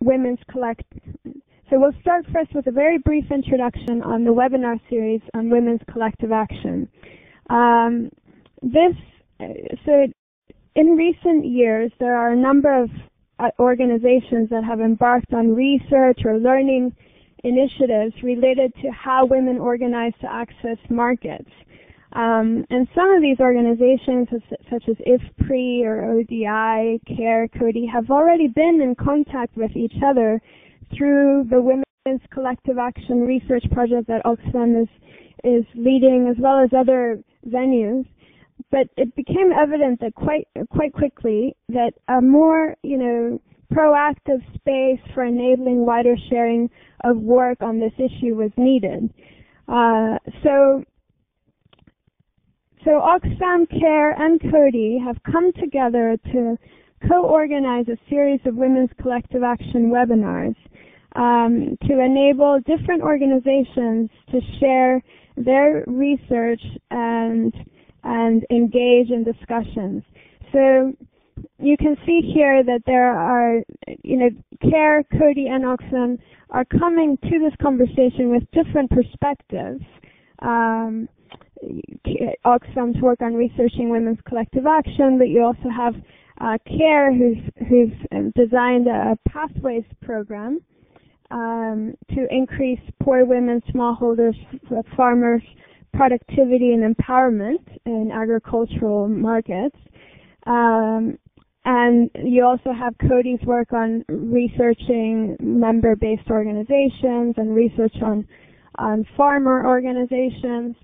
women's collect. So we'll start first with a very brief introduction on the webinar series on women's collective action. So in recent years, there are a number of organizations that have embarked on research or learning initiatives related to how women organize to access markets. And some of these organizations, such as IFPRI or ODI, CARE, CODI, have already been in contact with each other through the Women's Collective Action Research Project that Oxfam is leading, as well as other venues. But it became evident that quite quickly that a more, proactive space for enabling wider sharing of work on this issue was needed. So Oxfam, CARE, and CODI have come together to co-organize a series of women's collective action webinars to enable different organizations to share their research and engage in discussions. So you can see here that there are, CARE, CODI, and Oxfam are coming to this conversation with different perspectives. Oxfam's work on researching women's collective action, but you also have CARE, who's designed a pathways program to increase poor women, smallholders, farmers' productivity and empowerment in agricultural markets. And you also have CODI's work on researching member-based organizations and research on farmer organizations.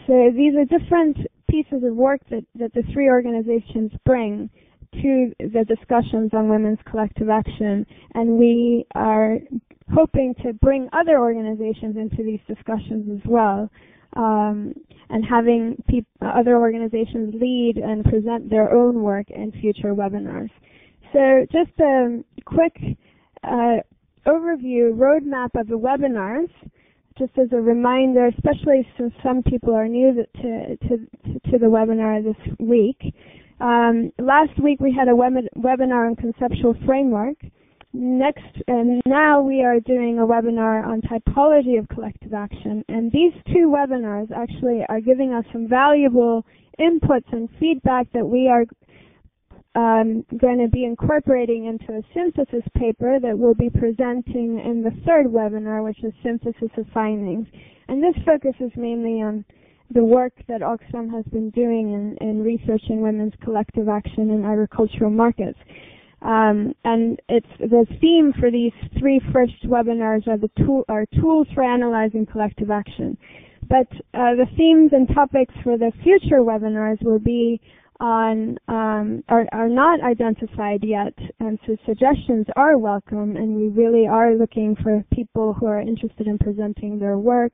So these are different pieces of work that the three organizations bring to the discussions on women's collective action, and we are hoping to bring other organizations into these discussions as well, and having other organizations lead and present their own work in future webinars. So just a quick overview, roadmap of the webinars, just as a reminder, especially since some people are new to the webinar this week. Last week we had a webinar on conceptual framework. Now we are doing a webinar on typology of collective action, and these two webinars actually are giving us some valuable inputs and feedback that we are going to be incorporating into a synthesis paper that we'll be presenting in the third webinar, which is synthesis of findings. And this focuses mainly on the work that Oxfam has been doing in researching women's collective action in agricultural markets. And it's the theme for these three first webinars are tools for analyzing collective action. But the themes and topics for the future webinars will be are not identified yet, and so suggestions are welcome, and we really are looking for people who are interested in presenting their work.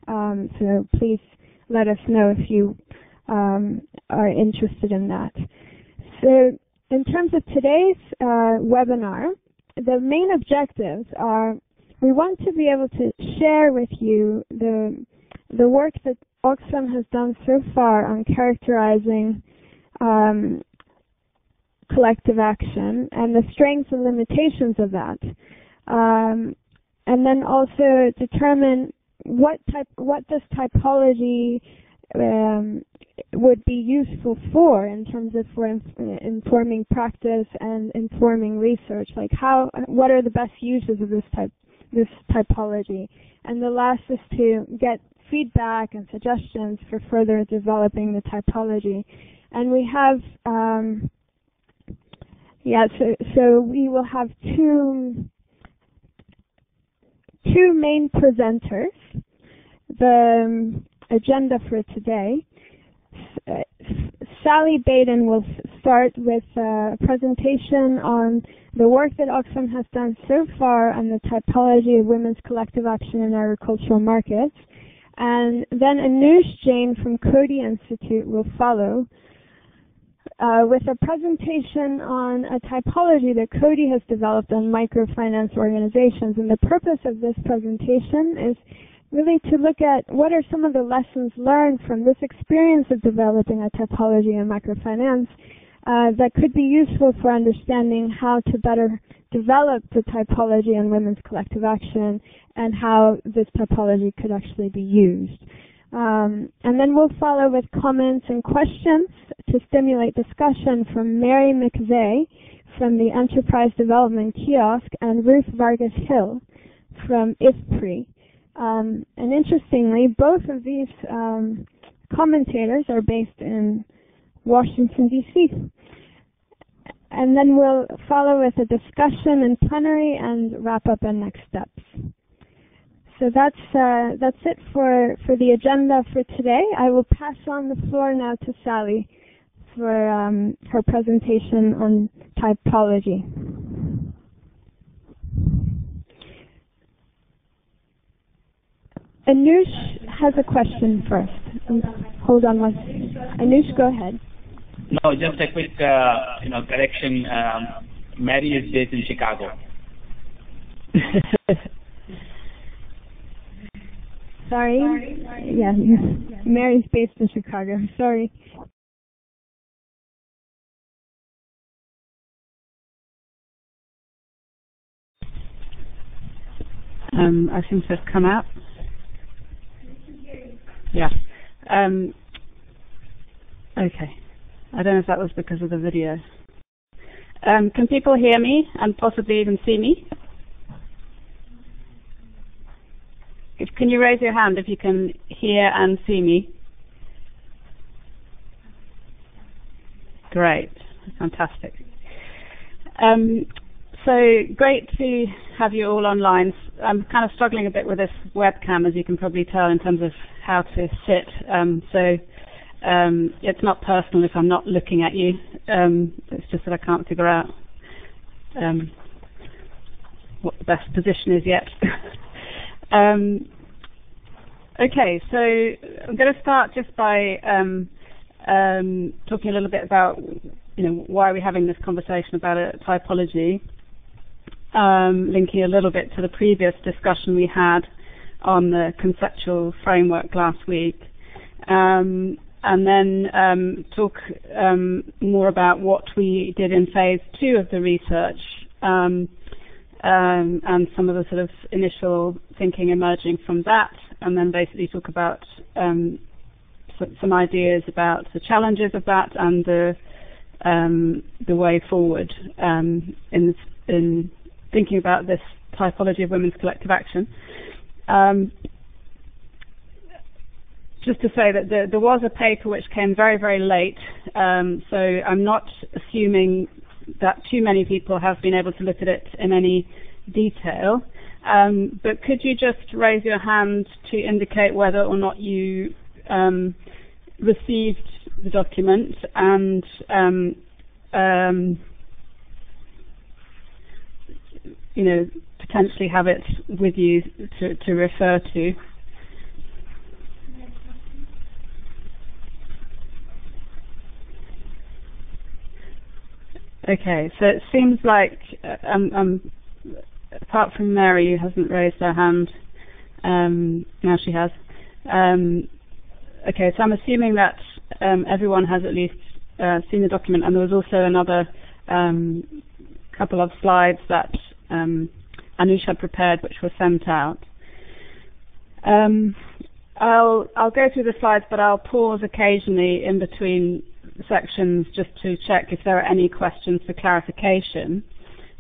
So please let us know if you are interested in that. So in terms of today's webinar, the main objectives are we want to be able to share with you the work that Oxfam has done so far on characterizing collective action and the strengths and limitations of that, and then also determine what this typology would be useful for in terms of informing practice and informing research. Like what are the best uses of this typology? And the last is to get feedback and suggestions for further developing the typology. And we have, so we will have two main presenters. The agenda for today, Sally Baden will start with a presentation on the work that Oxfam has done so far on the typology of women's collective action in agricultural markets. And then Anush Jain from CODI Institute will follow with a presentation on a typology that CODI has developed on microfinance organizations. And the purpose of this presentation is really to look at what are some of the lessons learned from this experience of developing a typology in microfinance that could be useful for understanding how to better developed the typology on women's collective action and how this typology could actually be used. And then we'll follow with comments and questions to stimulate discussion from Mary McVeigh from the Enterprise Development Kiosk and Ruth Vargas Hill from IFPRI. And interestingly, both of these commentators are based in Washington, D.C. And then we'll follow with a discussion in plenary and wrap up on next steps. So that's it for the agenda for today. I will pass on the floor now to Sally for her presentation on typology. Anush has a question first. Hold on one second. Anush, go ahead. No, just a quick correction. Mary is based in Chicago. Sorry? Yeah, Mary's based in Chicago. Sorry. I seem to have come out. Yeah. Okay. I don't know if that was because of the video. Can people hear me and possibly even see me? Can you raise your hand if you can hear and see me? Great. Fantastic. So great to have you all online. I'm kind of struggling a bit with this webcam, as you can probably tell, in terms of how to sit. It's not personal if I'm not looking at you. It's just that I can't figure out what the best position is yet. Okay, so I'm going to start just by talking a little bit about, why we're having this conversation about a typology, linking a little bit to the previous discussion we had on the conceptual framework last week, and then talk more about what we did in phase 2 of the research, and some of the sort of initial thinking emerging from that, and then basically talk about some ideas about the challenges of that and the way forward in thinking about this typology of women's collective action. Just to say that there was a paper which came very, very late, so I'm not assuming that too many people have been able to look at it in any detail. But could you just raise your hand to indicate whether or not you received the document and potentially have it with you to refer to? Okay, so it seems like, apart from Mary, who hasn't raised her hand, now she has. Okay, so I'm assuming that everyone has at least seen the document, and there was also another couple of slides that Anush had prepared, which were sent out. I'll go through the slides, but I'll pause occasionally in between sections just to check if there are any questions for clarification.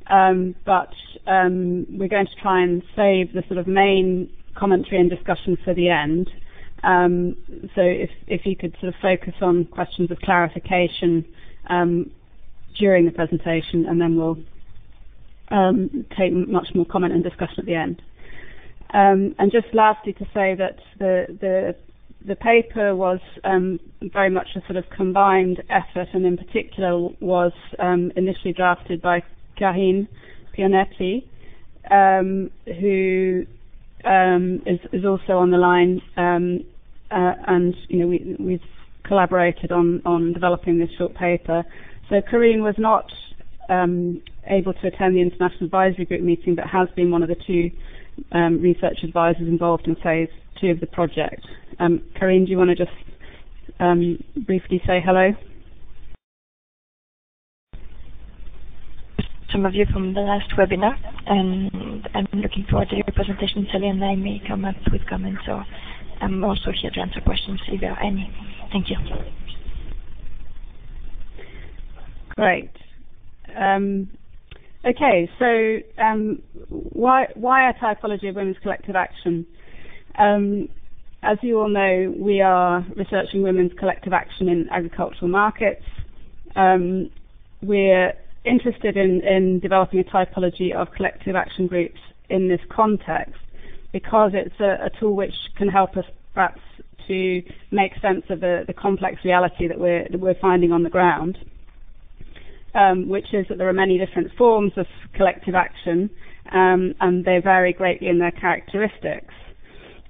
But we're going to try and save the sort of main commentary and discussion for the end. So if you could sort of focus on questions of clarification during the presentation, and then we'll take much more comment and discussion at the end. And just lastly to say that the paper was very much a sort of combined effort, and in particular was initially drafted by Karine Pionetti, who is also on the line, and we've collaborated on developing this short paper. So Karine was not able to attend the International Advisory Group meeting, but has been one of the two research advisors involved in phase 2 of the project. Karine, do you want to just briefly say hello? some of you from the last webinar, and I'm looking forward to your presentation. Sally and I may come up with comments, so I'm also here to answer questions if there are any. Thank you. Great. Okay, so why a typology of women's collective action? As you all know, we are researching women's collective action in agricultural markets. We're interested in developing a typology of collective action groups in this context because it's a tool which can help us perhaps to make sense of the complex reality that we're finding on the ground, which is that there are many different forms of collective action, and they vary greatly in their characteristics.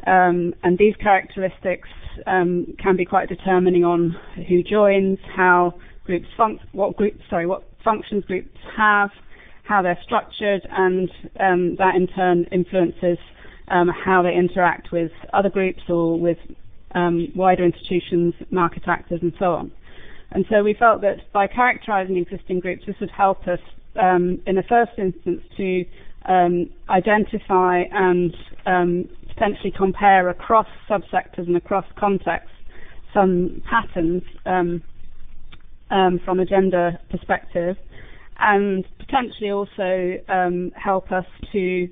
And these characteristics can be quite determining on who joins, how groups what functions groups have, how they're structured, and that in turn influences how they interact with other groups or with wider institutions, market actors, and so on. And so we felt that by characterising existing groups, this would help us, in the first instance, to identify and potentially compare across subsectors and across contexts some patterns from a gender perspective, and potentially also help us to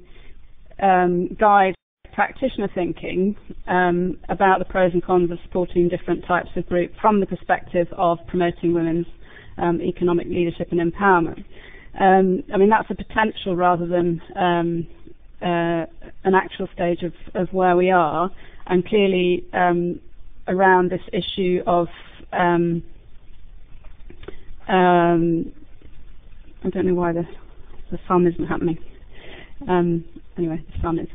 guide practitioner thinking about the pros and cons of supporting different types of group from the perspective of promoting women's economic leadership and empowerment. I mean, that's a potential rather than an actual stage of where we are, and clearly around this issue of I don't know why the sum isn't happening. Anyway, the sum is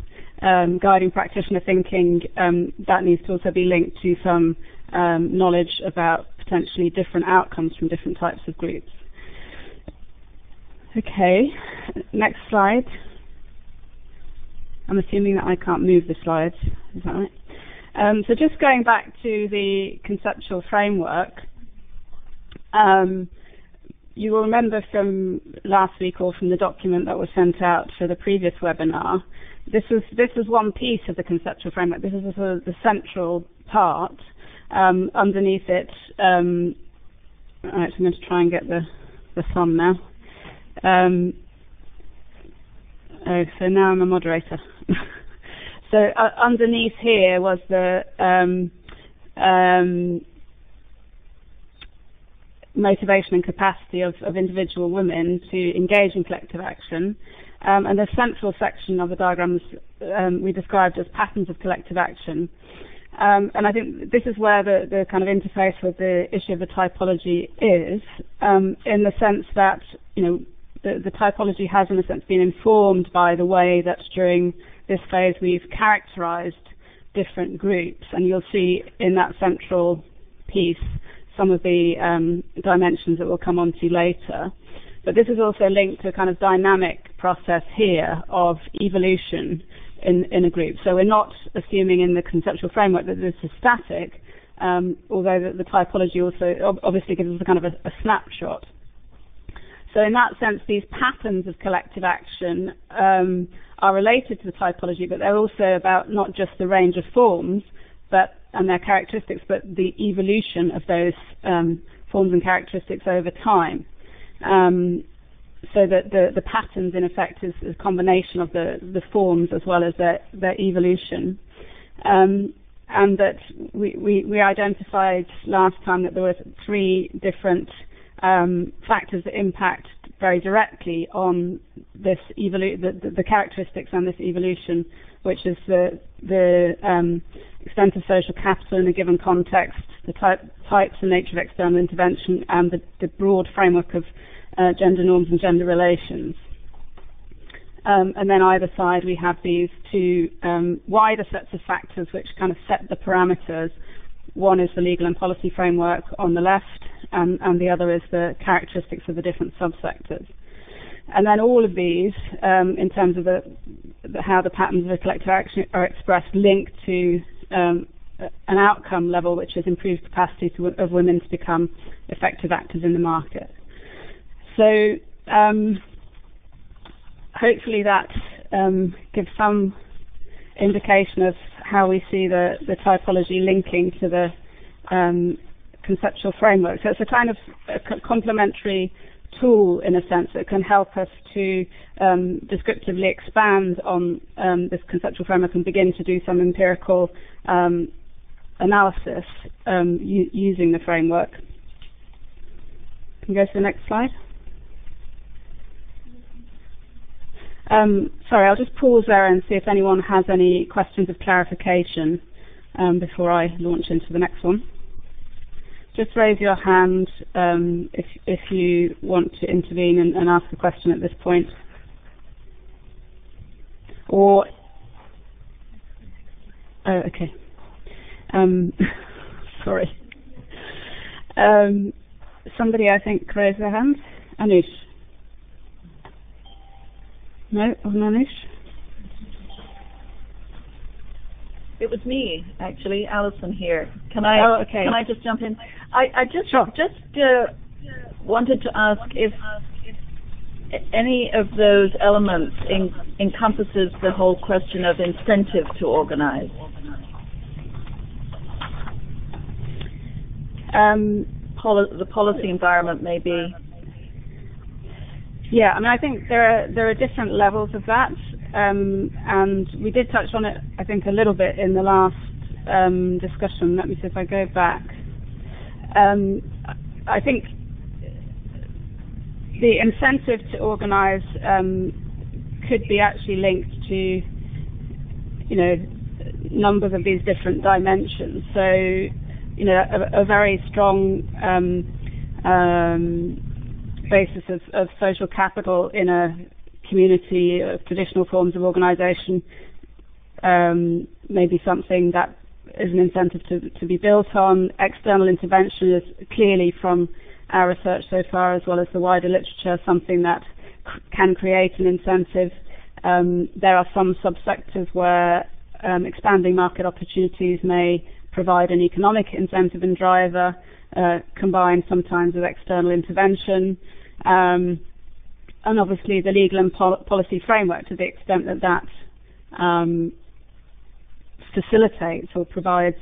guiding practitioner thinking. That needs to also be linked to some knowledge about potentially different outcomes from different types of groups. Okay, next slide. I'm assuming that I can't move the slides. Is that right? So just going back to the conceptual framework, you will remember from last week or from the document that was sent out for the previous webinar, this was one piece of the conceptual framework. This is the central part. Underneath it, right, so I'm going to try and get the sum now. So now I'm a moderator. So underneath here was the motivation and capacity of individual women to engage in collective action. And the central section of the diagrams we described as patterns of collective action. And I think this is where the kind of interface with the issue of the typology is, in the sense that, you know, the typology has, in a sense, been informed by the way that during this phase we've characterised different groups, and you'll see in that central piece some of the dimensions that we'll come on to later. But this is also linked to a kind of dynamic process here of evolution in a group. So we're not assuming in the conceptual framework that this is static, although the typology also obviously gives us a kind of a snapshot. So in that sense, these patterns of collective action are related to the typology, but they're also about not just the range of forms and their characteristics, but the evolution of those forms and characteristics over time. So that the patterns, in effect, is a combination of the forms as well as their evolution. And that we identified last time that there were three different factors that impact very directly on this the characteristics and this evolution, which is the extent of social capital in a given context, the types and nature of external intervention, and the broad framework of gender norms and gender relations. And then either side we have these two wider sets of factors which kind of set the parameters. One is the legal and policy framework on the left, and the other is the characteristics of the different subsectors. And then all of these, in terms of how the patterns of the collective action are expressed, linked to an outcome level, which is improved capacity of women to become effective actors in the market. So hopefully that gives some indication of how we see the typology linking to the conceptual framework. So it's a kind of a complementary tool, in a sense, that can help us to descriptively expand on this conceptual framework and begin to do some empirical analysis using the framework. Can you go to the next slide? Sorry, I'll just pause there and see if anyone has any questions of clarification before I launch into the next one. Just raise your hand if you want to intervene and ask a question at this point. Or, oh, okay. Sorry. Somebody, I think, raised their hand. Anush. No, Anush? It was me, actually, Alison here. Can I? Oh, okay. Can I just jump in? I just Sure. wanted to ask if any of those elements encompasses the whole question of incentive to organize. The policy environment, maybe. Yeah, I mean, I think there are different levels of that, and we did touch on it, I think, a little bit in the last discussion. Let me see if I go back. I think the incentive to organise could be actually linked to, you know, numbers of these different dimensions. So, you know, a very strong basis of social capital in a community of traditional forms of organisation may be something that is an incentive to be built on. External intervention is clearly, from our research so far, as well as the wider literature, something that can create an incentive. There are some subsectors where expanding market opportunities may provide an economic incentive and driver, combined sometimes with external intervention. And obviously the legal and policy framework, to the extent that facilitates or provides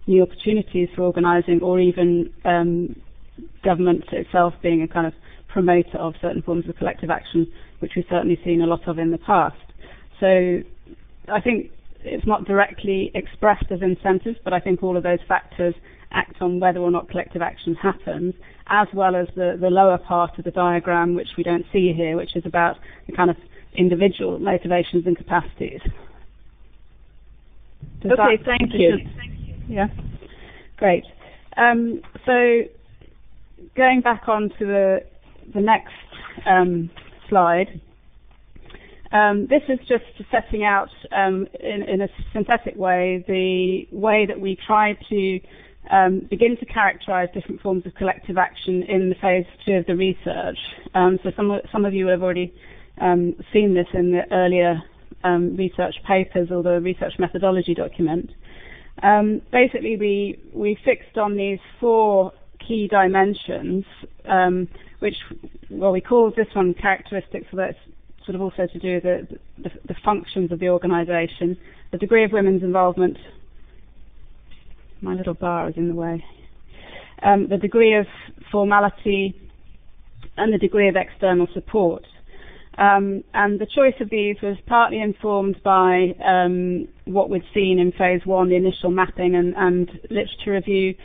new opportunities for organising, or even government itself being a kind of promoter of certain forms of collective action, which we've certainly seen a lot of in the past. So I think it's not directly expressed as incentives, but I think all of those factors act on whether or not collective action happens, as well as the lower part of the diagram, which we don't see here, which is about the kind of individual motivations and capacities. Okay, thank you. Yeah, great. So going back on to the next slide. This is just setting out in a synthetic way the way that we try to begin to characterise different forms of collective action in the phase 2 of the research. So some of you have already seen this in the earlier research papers or the research methodology document. Basically, we fixed on these 4 key dimensions, which, well, we call this one characteristics, so that's sort of also to do with the functions of the organisation, the degree of women's involvement. My little bar is in the way. The degree of formality and the degree of external support. And the choice of these was partly informed by what we'd seen in phase 1, the initial mapping and literature review,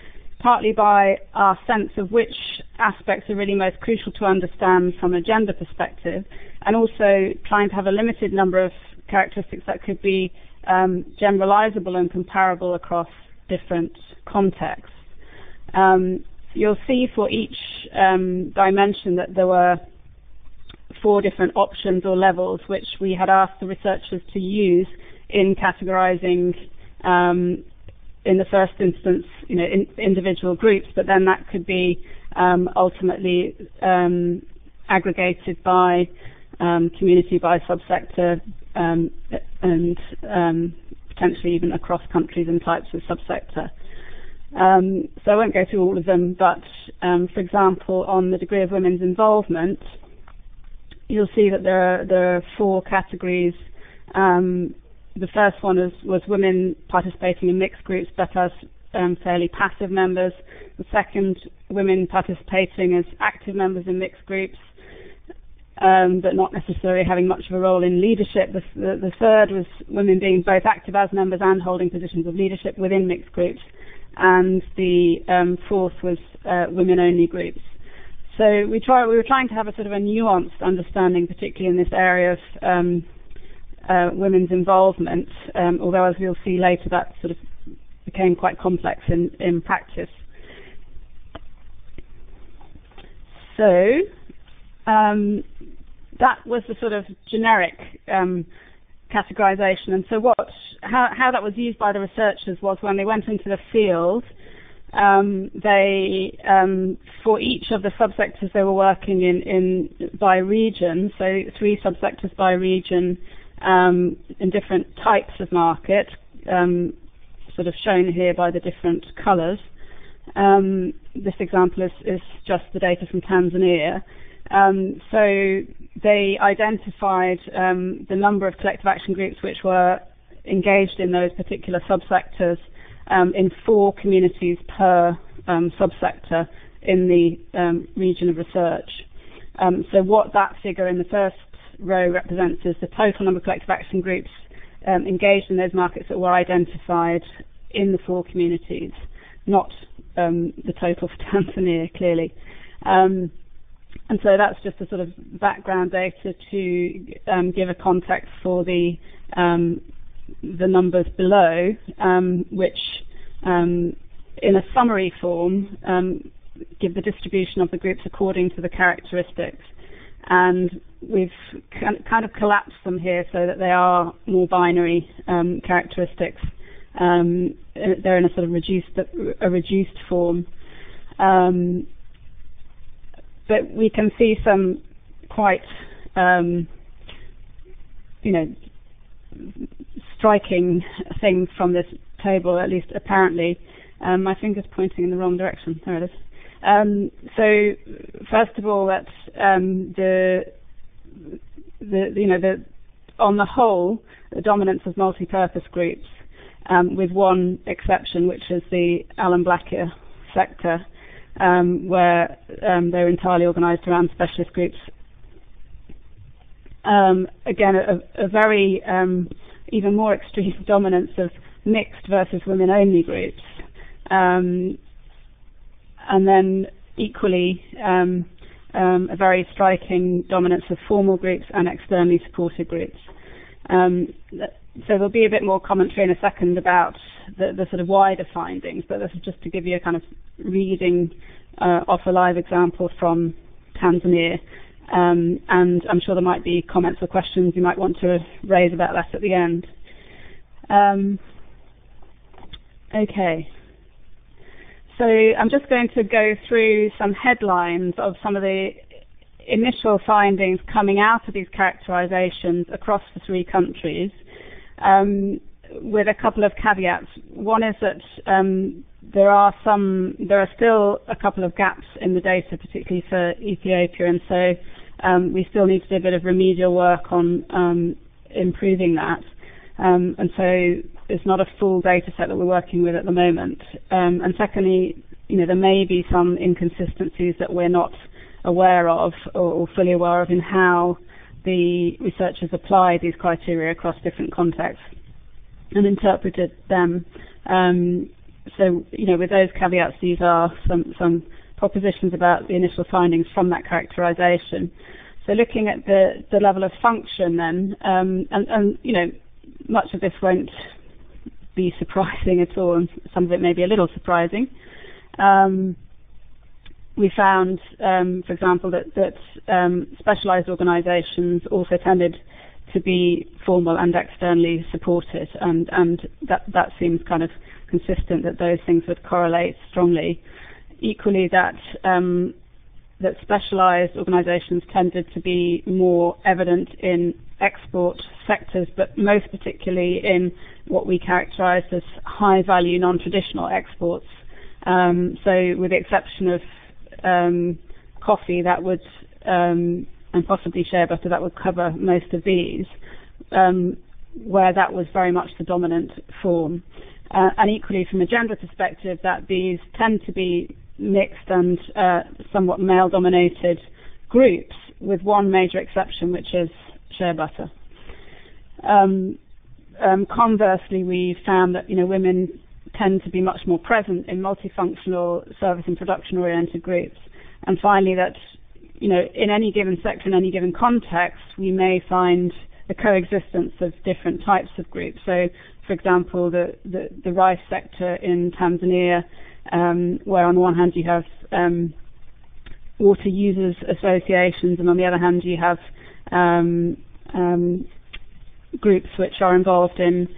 partly by our sense of which aspects are really most crucial to understand from a gender perspective, and also trying to have a limited number of characteristics that could be generalizable and comparable across different contexts. You'll see for each dimension that there were 4 different options or levels which we had asked the researchers to use in categorizing in the first instance, you know, individual groups, but then that could be ultimately aggregated by community, by subsector, and potentially even across countries and types of subsector. So I won't go through all of them, but for example, on the degree of women's involvement, you'll see that there are 4 categories. The first one was women participating in mixed groups but as fairly passive members. The second, women participating as active members in mixed groups, but not necessarily having much of a role in leadership. The third was women being both active as members and holding positions of leadership within mixed groups. And the fourth was women-only groups. So we were trying to have a sort of a nuanced understanding, particularly in this area of women's involvement, although as we'll see later that sort of became quite complex in practice. So that was the sort of generic categorization, and so how that was used by the researchers was when they went into the field, they for each of the subsectors they were working in by region, so 3 subsectors by region in different types of market, sort of shown here by the different colours. This example is just the data from Tanzania. So they identified the number of collective action groups which were engaged in those particular subsectors in 4 communities per subsector in the region of research. So what that figure in the first row represents is the total number of collective action groups engaged in those markets that were identified in the 4 communities, not the total for Tanzania, clearly. And so that's just a sort of background data to give a context for the numbers below, which in a summary form give the distribution of the groups according to the characteristics. And we've kind of collapsed them here so that they are more binary characteristics. They're in a sort of reduced form. But we can see some quite, striking things from this table, at least apparently. My finger's pointing in the wrong direction. There it is. So, first of all, that on the whole, the dominance of multi-purpose groups, with one exception, which is the Alan Blacker sector, where they're entirely organised around specialist groups. Again, a very even more extreme dominance of mixed versus women-only groups, and then equally a very striking dominance of formal groups and externally supported groups. So there'll be a bit more commentary in a second about the sort of wider findings, but this is just to give you a kind of reading off a live example from Tanzania. And I'm sure there might be comments or questions you might want to raise about that at the end. Okay. So I'm just going to go through some headlines of some of the initial findings coming out of these characterizations across the 3 countries, with a couple of caveats. One is that there are still a couple of gaps in the data, particularly for Ethiopia, and so we still need to do a bit of remedial work on improving that. And so it's not a full data set that we're working with at the moment. And secondly, there may be some inconsistencies that we're not aware of or fully aware of in how the researchers apply these criteria across different contexts and interpreted them. So, with those caveats, these are some propositions about the initial findings from that characterization. So looking at the level of function then, and much of this won't be surprising at all, and some of it may be a little surprising. We found, for example, that specialized organizations also tended to be formal and externally supported, and that seems kind of consistent that those things would correlate strongly. Equally, that specialized organizations tended to be more evident in export sectors, but most particularly in what we characterize as high-value, non-traditional exports. So with the exception of coffee, that would and possibly shea butter, that would cover most of these, where that was very much the dominant form. And equally from a gender perspective, that these tend to be mixed and somewhat male-dominated groups, with one major exception, which is shea butter. Conversely, we found that women tend to be much more present in multifunctional service and production-oriented groups. And finally, that in any given sector, in any given context, we may find the coexistence of different types of groups. So, for example, the rice sector in Tanzania, where on the one hand you have water users associations, and on the other hand you have groups which are involved in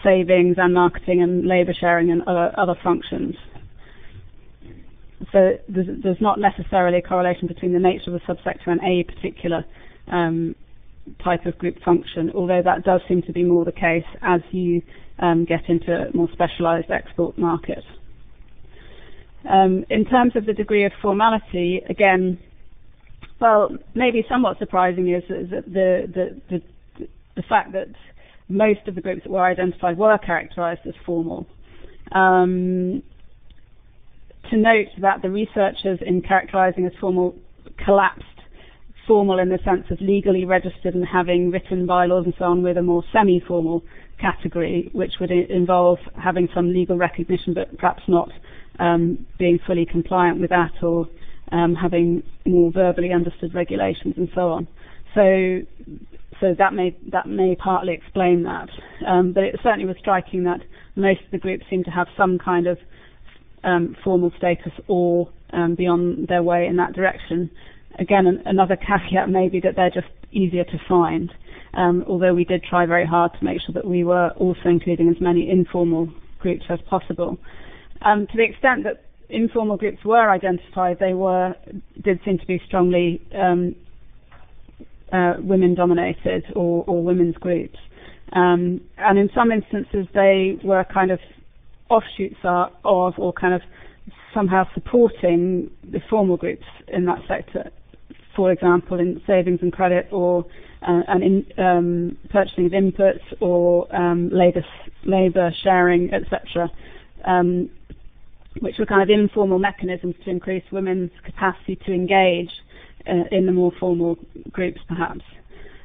savings and marketing and labour sharing and other functions. So there's not necessarily a correlation between the nature of the subsector and a particular type of group function, although that does seem to be more the case as you get into a more specialised export market. In terms of the degree of formality, again, well, maybe somewhat surprising is that the fact that most of the groups that were identified were characterised as formal. To note that the researchers in characterising as formal collapsed formal in the sense of legally registered and having written bylaws and so on, with a more semi-formal category, which would involve having some legal recognition but perhaps not being fully compliant with that, or having more verbally understood regulations and so on. So that may partly explain that, but it certainly was striking that most of the groups seem to have some kind of formal status or be on their way in that direction. Again, another caveat may be that they're just easier to find, although we did try very hard to make sure that we were also including as many informal groups as possible. To the extent that informal groups were identified, they did seem to be strongly women-dominated or women's groups. And in some instances, they were kind of offshoots of, or kind of somehow supporting the formal groups in that sector. For example, in savings and credit, or purchasing of inputs, or labour sharing, etc., which were kind of informal mechanisms to increase women's capacity to engage in the more formal groups, perhaps.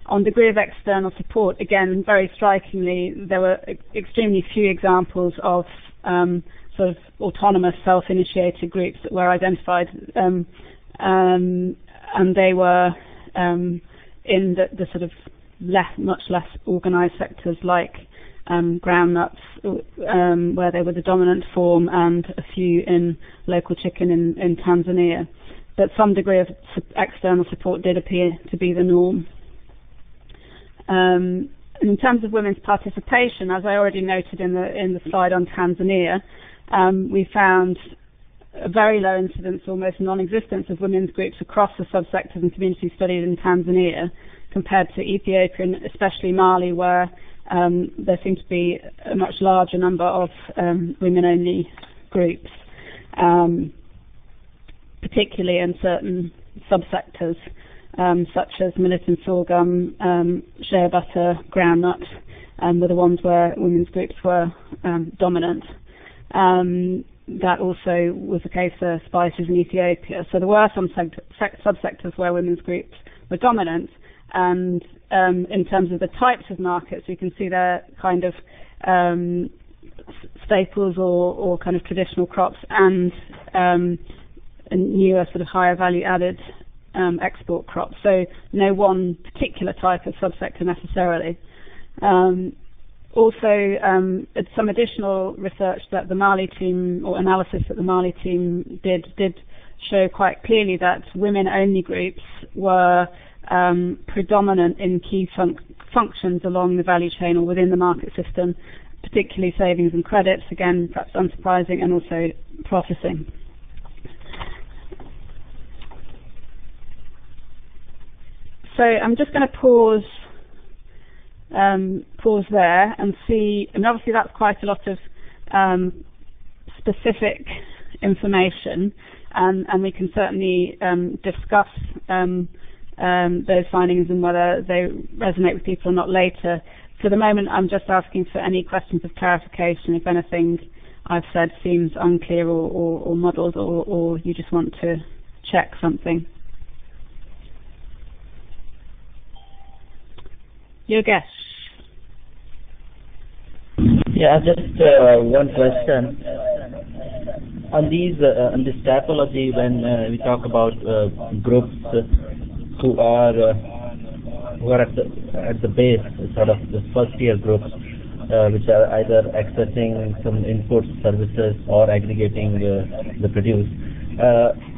On degree of external support, again, very strikingly, there were extremely few examples of sort of autonomous, self-initiated groups that were identified, and they were in the sort of much less organised sectors like groundnuts, where they were the dominant form, and a few in local chicken in Tanzania. But some degree of external support did appear to be the norm. In terms of women's participation, as I already noted in the slide on Tanzania, we found a very low incidence, almost non-existence, of women's groups across the subsectors and communities studied in Tanzania, compared to Ethiopia and especially Mali, where there seemed to be a much larger number of women-only groups, particularly in certain subsectors, such as millet and sorghum, shea butter, groundnut, were the ones where women's groups were dominant. That also was the case for spices in Ethiopia. So there were some subsectors where women's groups were dominant, and in terms of the types of markets, we can see they're kind of staples or kind of traditional crops, and newer sort of higher value added export crops. So no one particular type of subsector necessarily. Also, some additional research that the Mali team, or analysis that the Mali team did show quite clearly that women-only groups were predominant in key functions along the value chain or within the market system, particularly savings and credits, again, perhaps unsurprising, and also processing. So I'm just going to pause there and see, and obviously that's quite a lot of specific information, and we can certainly discuss those findings and whether they resonate with people or not later. For the moment, I'm just asking for any questions of clarification. If anything I've said seems unclear or muddled, or you just want to check something. Yogesh. Yeah, just one question. On this typology, when we talk about groups who are at the base, sort of the first tier groups, which are either accessing some input services or aggregating the produce.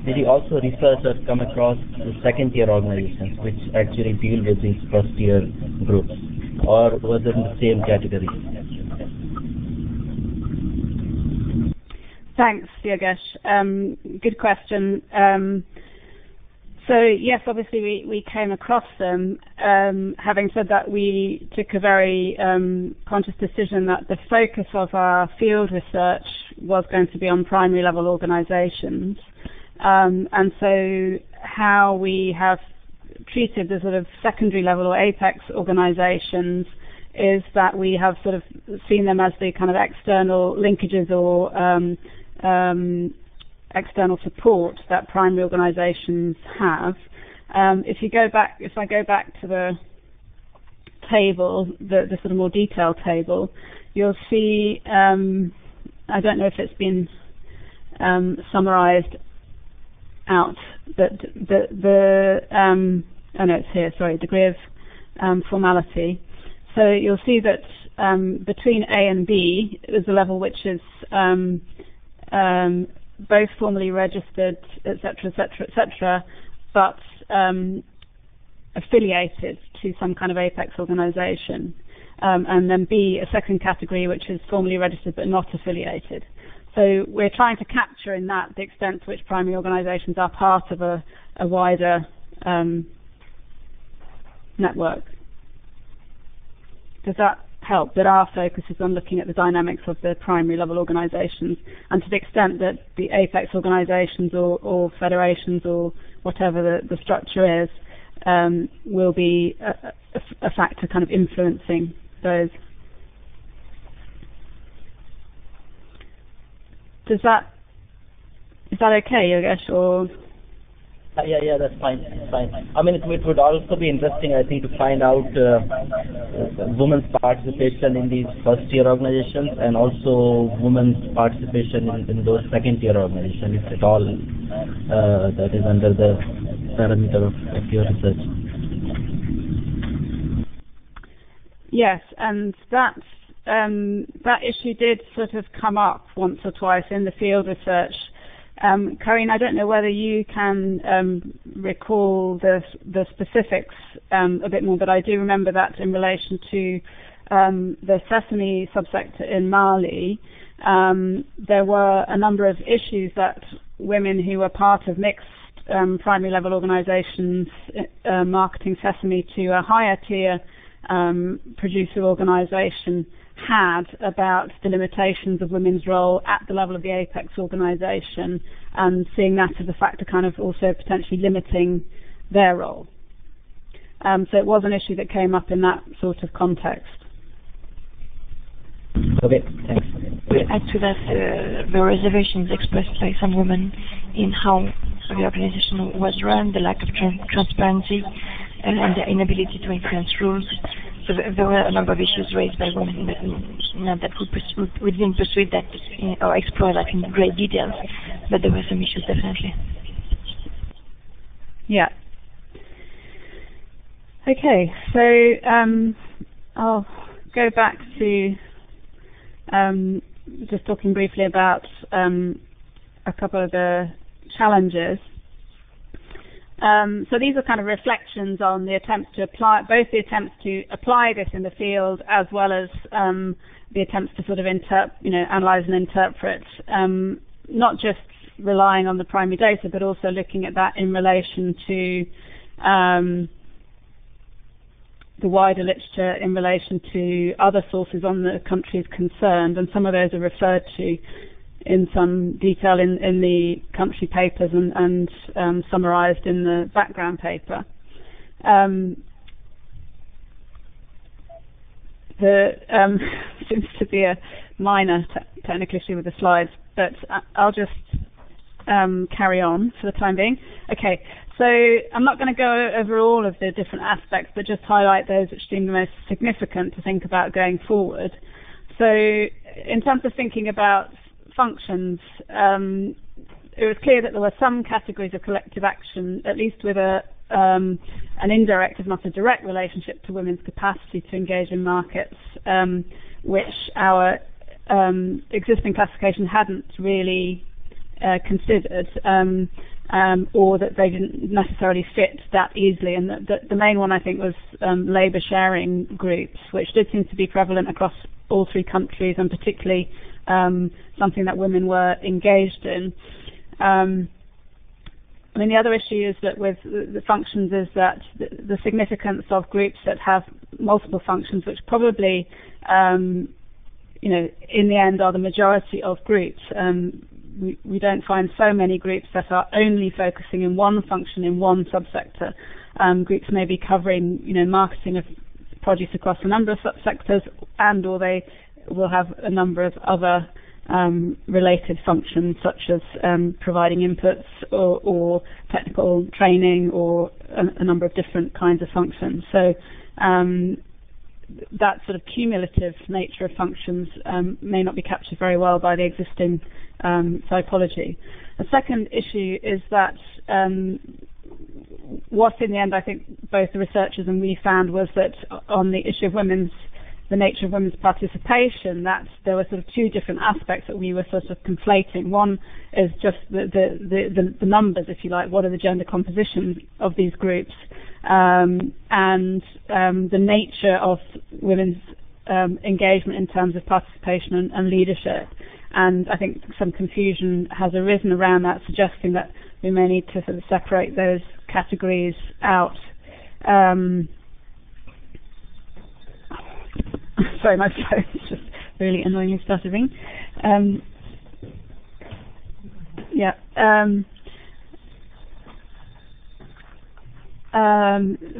Did you also research or come across the second tier organizations which actually deal with these first tier groups, or was it in the same category? Thanks, Yogesh. Good question. So yes, obviously we came across them. Having said that, we took a very conscious decision that the focus of our field research was going to be on primary level organizations. And so how we have treated the sort of secondary level or apex organizations is that we have sort of seen them as the kind of external linkages or external support that primary organizations have. If I go back to the table, the sort of more detailed table, you'll see, I don't know if it's been summarized out, but oh no, it's here, sorry, degree of formality. So you'll see that between A and B is a level which is both formally registered, etc., etc., etc., but affiliated to some kind of apex organization. And then B, a second category, which is formally registered but not affiliated. So we're trying to capture in that the extent to which primary organizations are part of a wider network. Does that help? That our focus is on looking at the dynamics of the primary level organizations, and to the extent that the apex organizations or federations or whatever the structure is will be a factor kind of influencing those. Is that okay, Yogesh, or? Yeah, that's fine. It's fine. I mean, it would also be interesting, I think, to find out women's participation in these first-tier organizations and also women's participation in those second-tier organizations, if at all that is under the parameter of your research. Yes, and that issue did sort of come up once or twice in the field research. Karine, I don't know whether you can recall the specifics a bit more, but I do remember that in relation to the sesame subsector in Mali, there were a number of issues that women who were part of mixed primary level organizations marketing sesame to a higher tier producer organization had about the limitations of women's role at the level of the apex organization, and seeing that as a factor kind of also potentially limiting their role. So it was an issue that came up in that sort of context. Okay, thanks. We add to that the reservations expressed by some women in how the organization was run, the lack of transparency, and the inability to influence rules. So there were a number of issues raised by women, but not that we didn't pursue that or explore that in great details, but there were some issues definitely. Yeah. Okay, so I'll go back to just talking briefly about a couple of the challenges. So these are kind of reflections on the attempts to apply, both the attempts to apply this in the field as well as the attempts to sort of analyze and interpret, not just relying on the primary data, but also looking at that in relation to the wider literature in relation to other sources on the countries concerned, and some of those are referred to in some detail in the country papers and summarized in the background paper. seems to be a minor technical issue with the slides, but I'll just carry on for the time being. Okay, so I'm not going to go over all of the different aspects, but just highlight those which seem the most significant to think about going forward. So in terms of thinking about functions, it was clear that there were some categories of collective action, at least with an indirect, if not a direct, relationship to women's capacity to engage in markets, which our existing classification hadn't really considered, or that they didn't necessarily fit that easily. And the main one, I think, was labour sharing groups, which did seem to be prevalent across all three countries, and particularly something that women were engaged in. I mean, the other issue is that with the functions is that the significance of groups that have multiple functions, which probably, in the end are the majority of groups. We don't find so many groups that are only focusing in one function in one subsector. Groups may be covering, marketing of produce across a number of subsectors, or they will have a number of other related functions, such as providing inputs or technical training, or a number of different kinds of functions. So that sort of cumulative nature of functions may not be captured very well by the existing typology. The second issue is that what in the end I think both the researchers and we found was that on the issue of the nature of women's participation, that there were sort of two different aspects that we were sort of conflating. One is just the numbers, if you like, what are the gender composition of these groups, and the nature of women's engagement in terms of participation and leadership. And I think some confusion has arisen around that, suggesting that we may need to sort of separate those categories out. Sorry, my phone is just really annoyingly stuttering.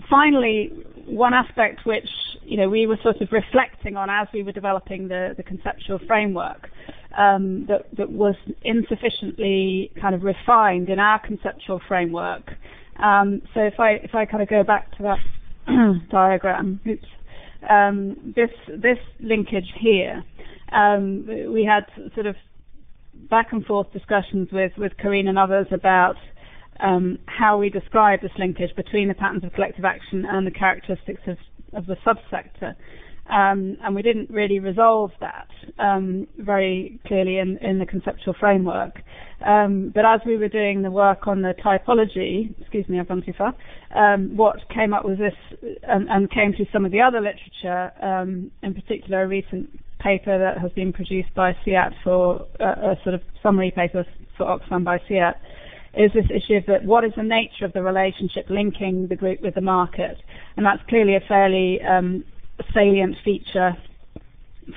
Finally, one aspect which we were sort of reflecting on as we were developing the conceptual framework, that was insufficiently kind of refined in our conceptual framework. So if I kind of go back to that diagram, this linkage here, we had sort of back and forth discussions with Corinne and others about how we describe this linkage between the patterns of collective action and the characteristics of the subsector. And we didn't really resolve that very clearly in the conceptual framework. But as we were doing the work on the typology, excuse me, I've gone too far, what came up was this, and came through some of the other literature, in particular a recent paper that has been produced by CIAT for a sort of summary paper for Oxfam by CIAT, is this issue of that what is the nature of the relationship linking the group with the market. And that's clearly a fairly salient feature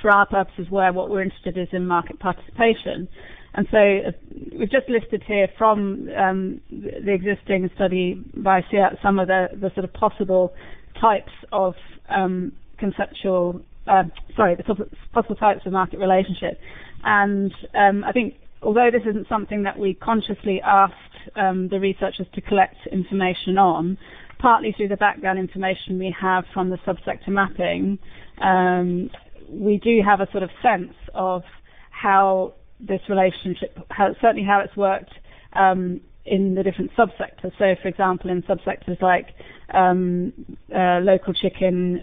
for our purposes, where what we're interested in is in market participation. And so we've just listed here from the existing study by CIAT some of the sort of possible types of possible types of market relationship. And I think although this isn't something that we consciously asked the researchers to collect information on, partly through the background information we have from the subsector mapping, we do have a sort of sense of how this relationship, certainly how it's worked in the different subsectors. So, for example, in subsectors like local chicken,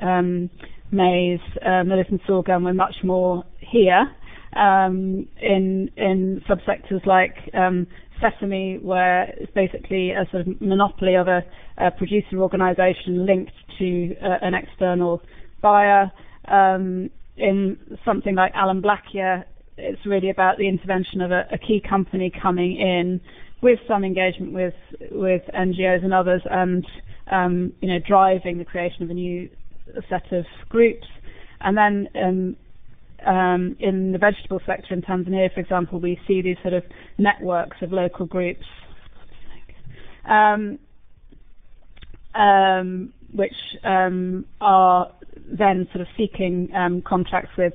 maize, millet and sorghum, we're much more here. In subsectors like sesame, where it's basically a sort of monopoly of a producer organisation linked to an external buyer. In something like Alumblackia, it's really about the intervention of a key company coming in with some engagement with NGOs and others, and driving the creation of a new set of groups. And then in the vegetable sector in Tanzania, for example, we see these sort of networks of local groups. which are then sort of seeking contracts with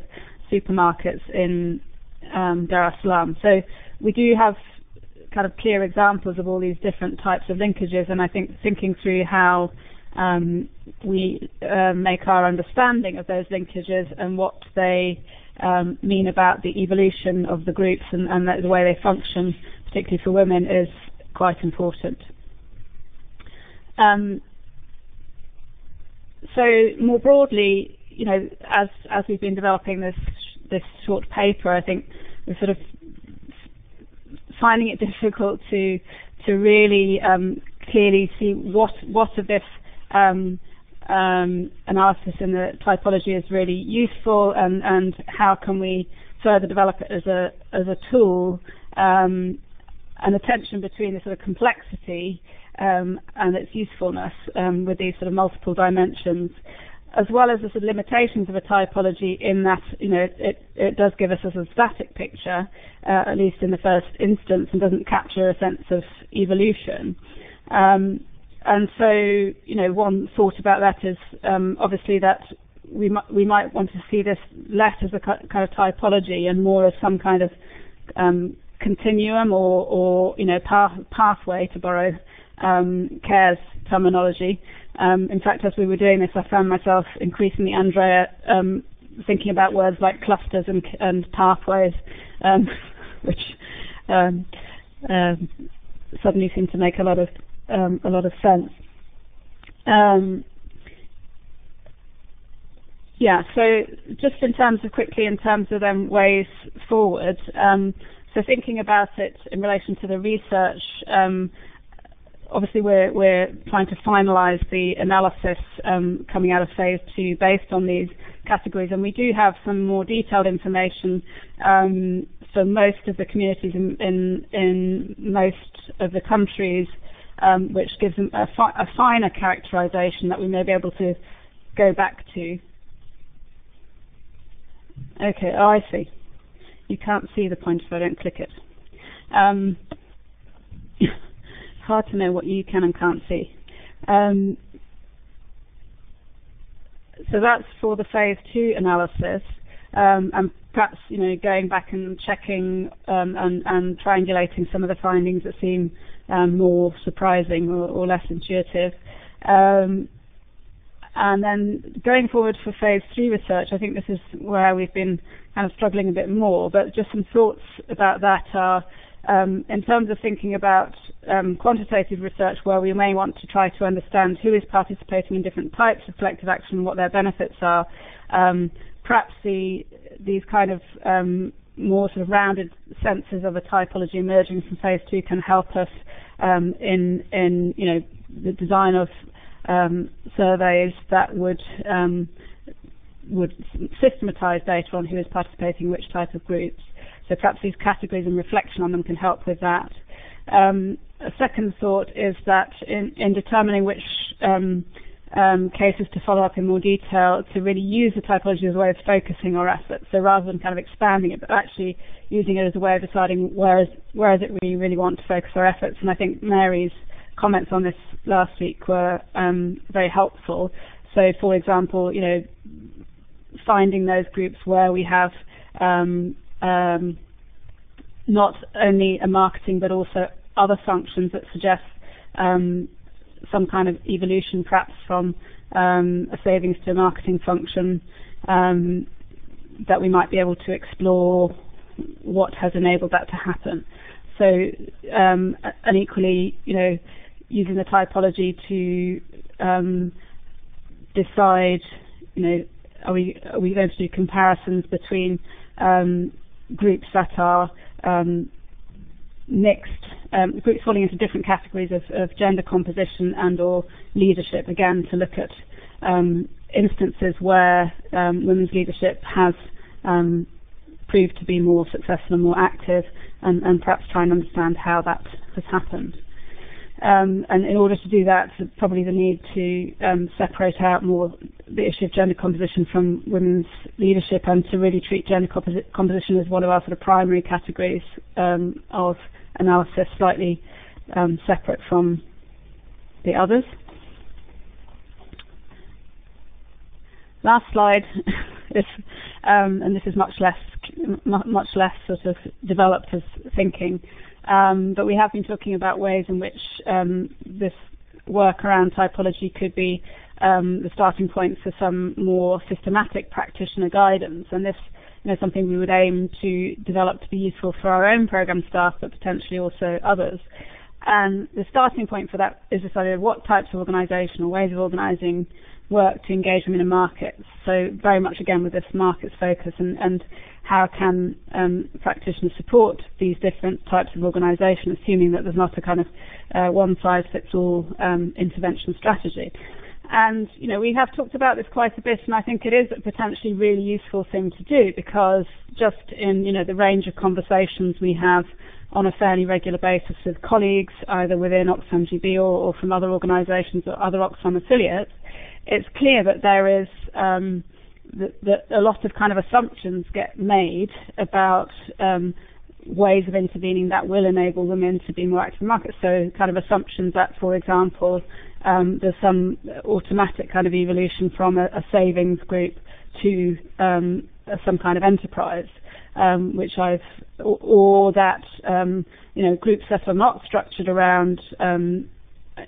supermarkets in Dar es Salaam. So we do have kind of clear examples of all these different types of linkages, and I think thinking through how we make our understanding of those linkages and what they mean about the evolution of the groups and the way they function, particularly for women, is quite important. So more broadly, you know, as we've been developing this short paper, I think we're sort of finding it difficult to really clearly see what of this analysis in the typology is really useful, and how can we further develop it as a tool, and the tension between the sort of complexity and its usefulness with these sort of multiple dimensions, as well as the sort of limitations of a typology in that, you know, it does give us a sort of static picture, at least in the first instance, and doesn't capture a sense of evolution. And so, you know, one thought about that is obviously that we might want to see this less as a kind of typology and more as some kind of continuum or you know, pathway, to borrow Care's terminology. In fact, as we were doing this, I found myself increasingly, Andrea, thinking about words like clusters and pathways, which suddenly seem to make a lot of sense. Yeah. So just in terms of ways forward. So thinking about it in relation to the research. Obviously, we're trying to finalise the analysis coming out of phase 2 based on these categories, and we do have some more detailed information for most of the communities in most of the countries, which gives them a finer characterisation that we may be able to go back to. Okay, oh, I see. You can't see the pointer if I don't click it. Hard to know what you can and can't see. So that's for the phase 2 analysis, and perhaps, you know, going back and checking and triangulating some of the findings that seem more surprising or less intuitive. And then going forward for phase 3 research, I think this is where we've been kind of struggling a bit more, but just some thoughts about that are, in terms of thinking about quantitative research, where we may want to try to understand who is participating in different types of collective action, what their benefits are, perhaps these kind of more sort of rounded senses of a typology emerging from phase 2 can help us in you know, the design of surveys that would systematise data on who is participating in which type of groups. So perhaps these categories and reflection on them can help with that. A second thought is that in determining which cases to follow up in more detail, to really use the typology as a way of focusing our efforts. So rather than kind of expanding it, but actually using it as a way of deciding where is it we really want to focus our efforts. And I think Mary's comments on this last week were very helpful. So, for example, you know, finding those groups where we have not only a marketing but also other functions that suggest some kind of evolution, perhaps from a savings to a marketing function, that we might be able to explore what has enabled that to happen. So, and equally, you know, using the typology to decide, you know, are we going to do comparisons between groups that are mixed, groups falling into different categories of gender composition and or leadership, again to look at instances where women's leadership has proved to be more successful and more active, and perhaps try and understand how that has happened. And in order to do that, probably the need to separate out more the issue of gender composition from women's leadership, and to really treat gender composition as one of our sort of primary categories of analysis, slightly separate from the others. last slide is, and this is much less sort of developed as thinking, but we have been talking about ways in which this work around typology could be the starting point for some more systematic practitioner guidance, and this is something we would aim to develop to be useful for our own program staff, but potentially also others. And the starting point for that is this idea of what types of organisation or ways of organising work to engage women in markets. So very much again with this markets focus, and how can practitioners support these different types of organisation, assuming that there's not a kind of one-size-fits-all intervention strategy. And we have talked about this quite a bit, and I think it is a potentially really useful thing to do, because just in the range of conversations we have on a fairly regular basis with colleagues, either within Oxfam GB or from other organisations or other Oxfam affiliates, it's clear that there is that a lot of kind of assumptions get made about ways of intervening that will enable women to be more active in markets. So kind of assumptions that, for example, there's some automatic kind of evolution from a savings group to some kind of enterprise, or that groups that are not structured around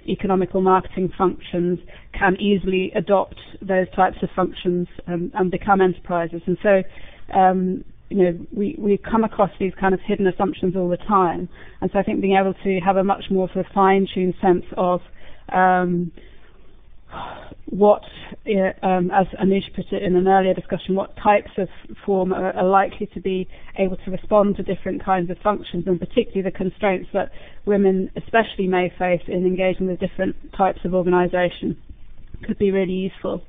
economic or marketing functions can easily adopt those types of functions and become enterprises. And so we come across these kind of hidden assumptions all the time, and so I think being able to have a much more sort of fine-tuned sense of what, as Anish put it in an earlier discussion, what types of form are likely to be able to respond to different kinds of functions, and particularly the constraints that women especially may face in engaging with different types of organisation, could be really useful.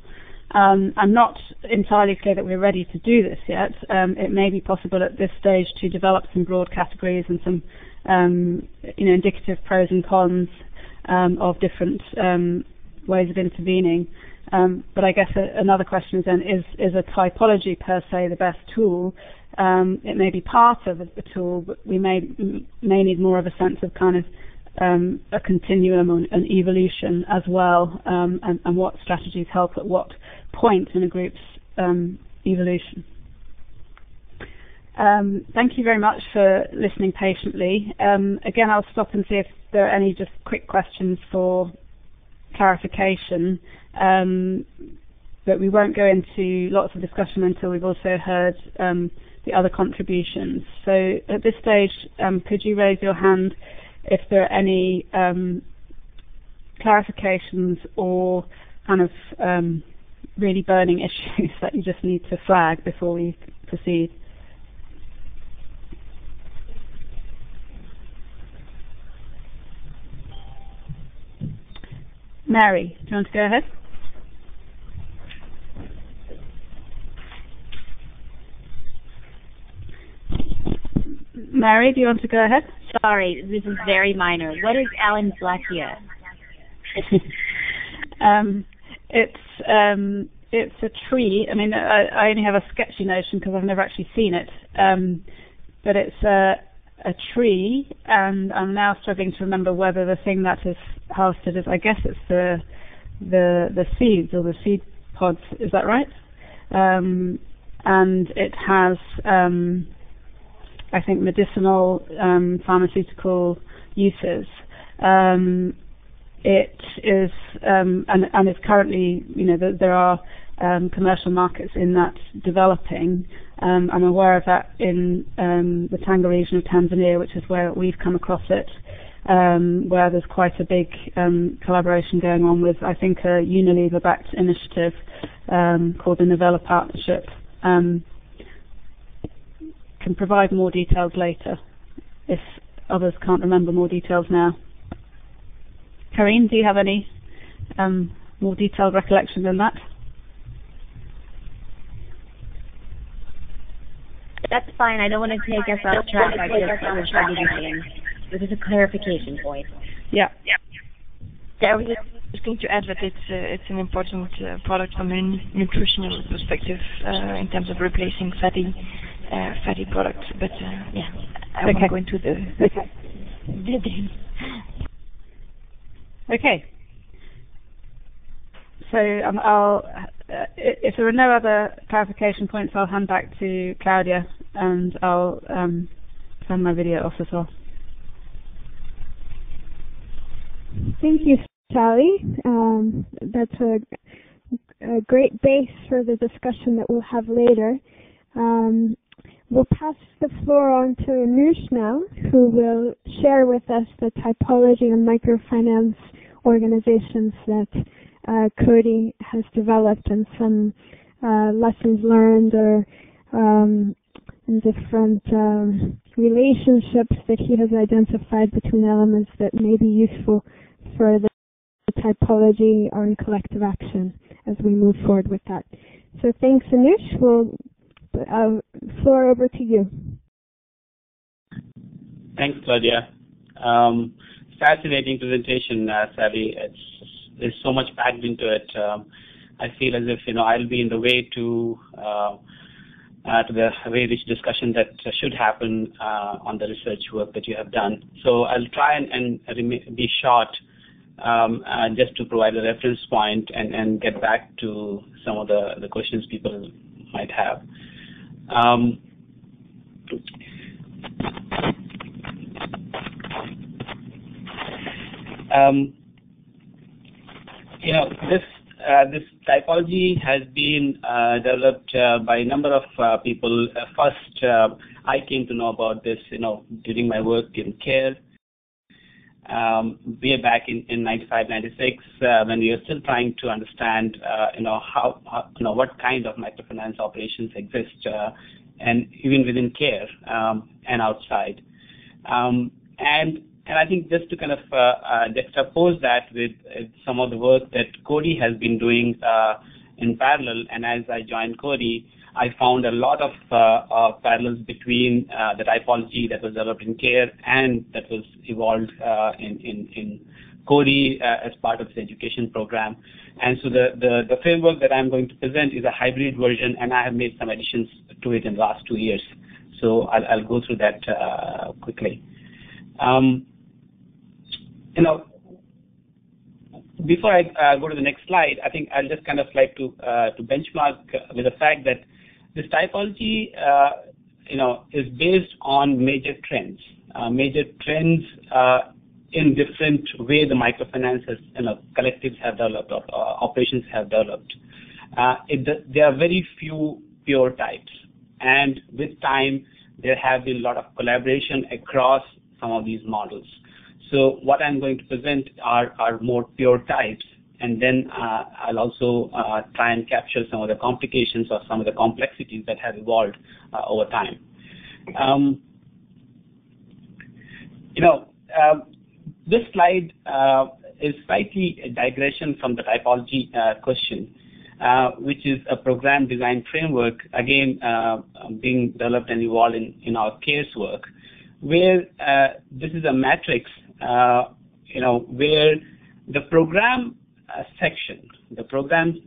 I'm not entirely clear that we're ready to do this yet. It may be possible at this stage to develop some broad categories and some indicative pros and cons of different ways of intervening. But I guess another question is then, is a typology per se the best tool? It may be part of the tool, but we may need more of a sense of kind of a continuum and an evolution as well, and what strategies help at what point in a group's evolution. Thank you very much for listening patiently. Again, I'll stop and see if there are any just quick questions for clarification, but we won't go into lots of discussion until we've also heard the other contributions. So at this stage, could you raise your hand if there are any clarifications or kind of really burning issues that you just need to flag before we proceed? Mary, do you want to go ahead? Mary, do you want to go ahead? Sorry, this is very minor. What is Alan Blackia? It's a tree. I mean, I only have a sketchy notion because I've never actually seen it. But it's a tree, and I'm now struggling to remember whether the thing that is harvested is, I guess it's the seeds or the seed pods. Is that right? And it has, I think, medicinal, pharmaceutical uses. It is, and it's currently, there are commercial markets in that developing. I'm aware of that in the Tanga region of Tanzania, which is where we've come across it, where there's quite a big collaboration going on with, I think, a Unilever-backed initiative called the Novella Partnership. Can provide more details later if others can't remember more details now. Karine, do you have any more detailed recollection than that? That's fine. I don't want to take us off track. I just understand anything. This is a clarification point. Yeah. I was just going to add that it's an important product from a nutritional perspective in terms of replacing fatty products. But I won't go into the details. Okay. So I'll if there are no other clarification points, I'll hand back to Claudia, and I'll turn my video off as well. Thank you, Sally. That's a great base for the discussion that we'll have later. We'll pass the floor on to Anush now, who will share with us the typology and microfinance organizations that Cody has developed and some lessons learned or different relationships that he has identified between elements that may be useful for the typology on collective action as we move forward with that. So thanks, Anush. Floor over to you. Thanks, Claudia. Fascinating presentation, Sally. There's so much packed into it. I feel as if I'll be in the way to the very rich discussion that should happen on the research work that you have done. So I'll try and be short, just to provide a reference point and get back to some of the questions people might have. This typology has been developed by a number of people. First, I came to know about this, during my work in care, way back in 95, 96, when we were still trying to understand, how what kind of microfinance operations exist, and even within care and outside. And I think just to kind of juxtapose that with some of the work that Cody has been doing in parallel, and as I joined Cody, I found a lot of parallels between the typology that was developed in care and that was evolved in Cody as part of his education program. And so the framework that I'm going to present is a hybrid version, and I have made some additions to it in the last 2 years. So I'll go through that quickly. Before I go to the next slide, I think I'll just kind of like to benchmark with the fact that this typology, is based on major trends in different way the microfinances, collectives have developed, or operations have developed. There are very few pure types, and with time there have been a lot of collaboration across some of these models. So what I'm going to present are more pure types, and then I'll also try and capture some of the complications or some of the complexities that have evolved over time. This slide is slightly a digression from the typology question, which is a program design framework, again, being developed and evolved in our CARES work, where this is a matrix, where the program section, the program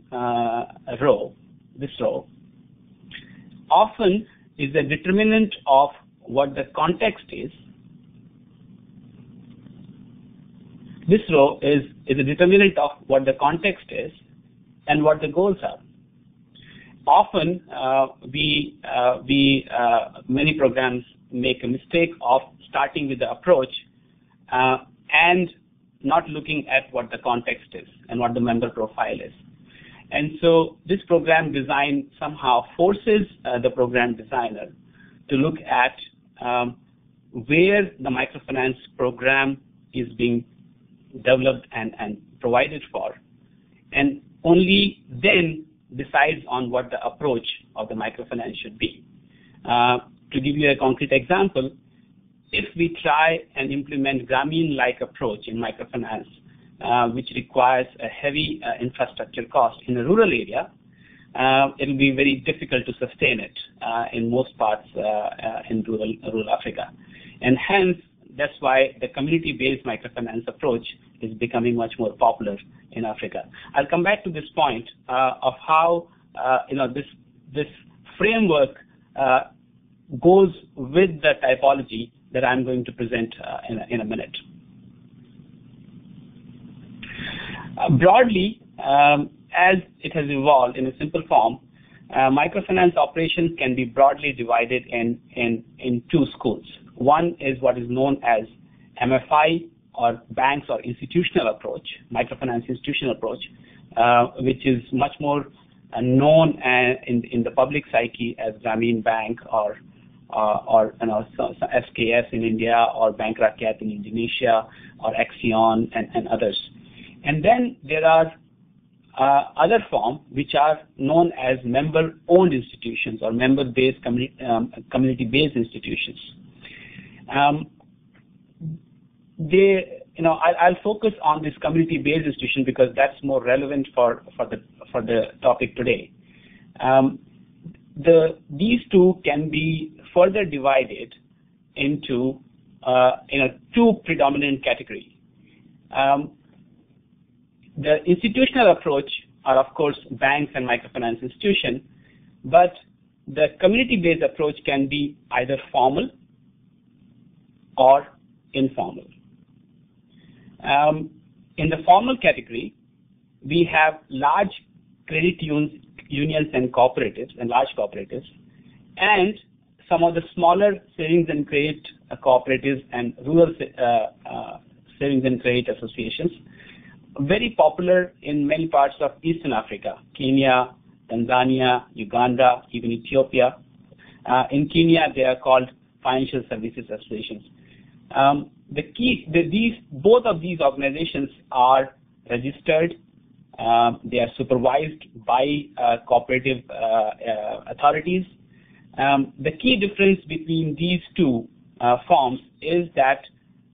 row, this row, often is a determinant of what the context is. This row is a determinant of what the context is and what the goals are. Often, many programs make a mistake of starting with the approach and not looking at what the context is and what the member profile is. And so this program design somehow forces the program designer to look at where the microfinance program is being developed and provided for, and only then decides on what the approach of the microfinance should be. To give you a concrete example, if we try and implement Grameen-like approach in microfinance, which requires a heavy infrastructure cost in a rural area, it will be very difficult to sustain it in most parts in rural Africa. And hence, that's why the community-based microfinance approach is becoming much more popular in Africa. I'll come back to this point of how this framework goes with the typology that I'm going to present in a minute. Broadly, as it has evolved in a simple form, microfinance operations can be broadly divided in two schools. One is what is known as MFI, or banks or institutional approach, microfinance institutional approach, which is much more known in the public psyche as Grameen Bank or SKS in India, or Bank Rakyat in Indonesia, or Axion and others. And then there are other forms which are known as member-owned institutions or member-based community-based institutions. I'll focus on this community-based institution because that's more relevant for the topic today. These two can be further divided into two predominant categories. The institutional approach are, of course, banks and microfinance institutions, but the community-based approach can be either formal or informal. In the formal category, we have large credit unions and cooperatives, and large cooperatives, and some of the smaller savings and credit cooperatives and rural savings and credit associations, very popular in many parts of Eastern Africa, Kenya, Tanzania, Uganda, even Ethiopia. In Kenya, they are called financial services associations. Both of these organizations are registered. They are supervised by cooperative authorities. The key difference between these two forms is that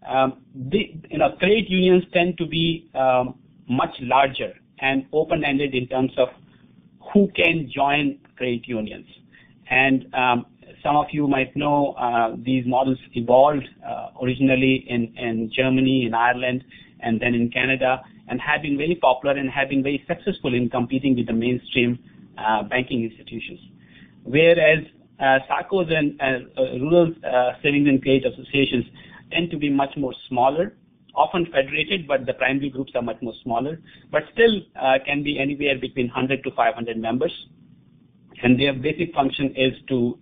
credit unions tend to be much larger and open-ended in terms of who can join credit unions. And some of you might know these models evolved originally in Germany, in Ireland, and then in Canada, and have been very popular and have been very successful in competing with the mainstream banking institutions. Whereas SACCOs and rural savings and credit associations tend to be much more smaller, often federated, but the primary groups are much more smaller, but still can be anywhere between 100 to 500 members. And their basic function is to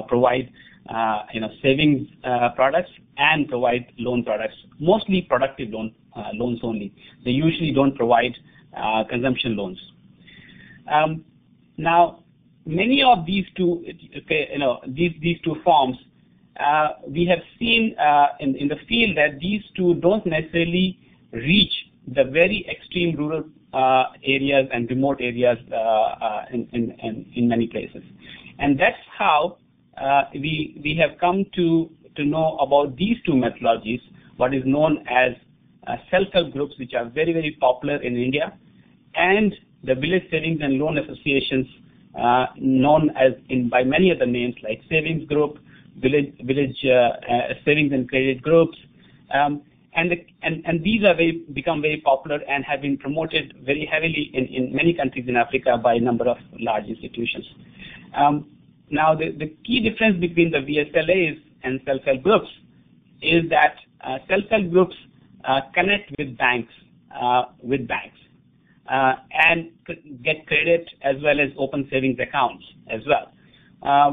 provide savings products and provide loan products, mostly productive loans only. They usually don't provide consumption loans. Now, many of these two, these two forms, we have seen in the field that these two don't necessarily reach the very extreme rural areas and remote areas in many places. And that's how we have come to know about these two methodologies, what is known as self-help groups, which are very, very popular in India, and the village savings and loan associations known as by many other names like savings group, village savings and credit groups, and these are become very popular and have been promoted very heavily in many countries in Africa by a number of large institutions. Now, the key difference between the VSLAs and self-help groups is that self-help groups connect with banks, and get credit as well as open savings accounts as well.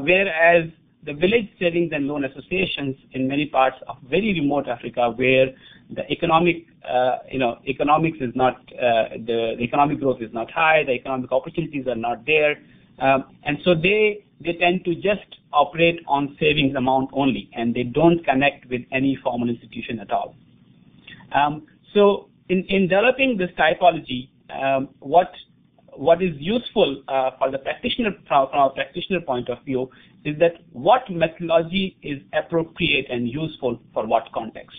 Whereas the village savings and loan associations in many parts of very remote Africa, where the economics is not, the economic growth is not high, the economic opportunities are not there, and so they tend to just operate on savings amount only, and they don't connect with any formal institution at all. So in developing this typology, what is useful for the practitioner from a practitioner point of view is that what methodology is appropriate and useful for what context,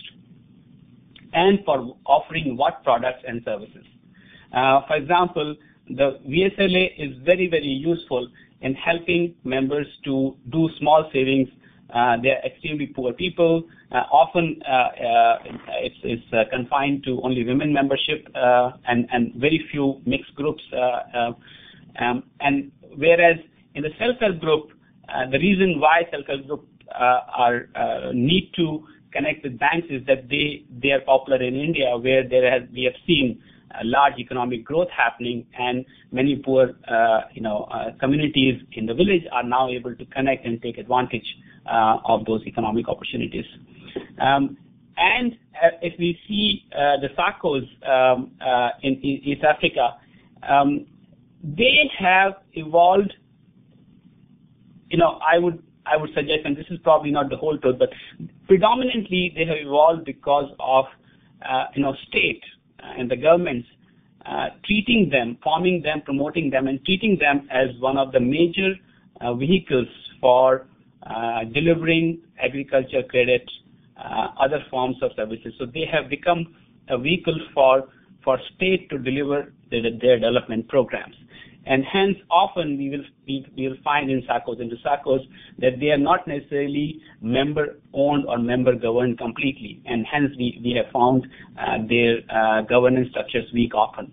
and for offering what products and services. For example, the VSLA is very, very useful in helping members to do small savings. They're extremely poor people. Often it's confined to only women membership and very few mixed groups. And whereas in the self-help group, the reason why self-help group need to connect with banks is that they are popular in India, where we have seen large economic growth happening, and many poor communities in the village are now able to connect and take advantage of those economic opportunities. And if we see the SACCOs in East Africa, they have evolved. I would suggest, and this is probably not the whole truth, but predominantly they have evolved because of state and the governments treating them, forming them, promoting them, and treating them as one of the major vehicles for delivering agriculture credit, other forms of services. So they have become a vehicle for state to deliver their development programs. And hence, often we will find in SACCOs that they are not necessarily member-owned or member-governed completely, and hence we have found their governance structures weak often.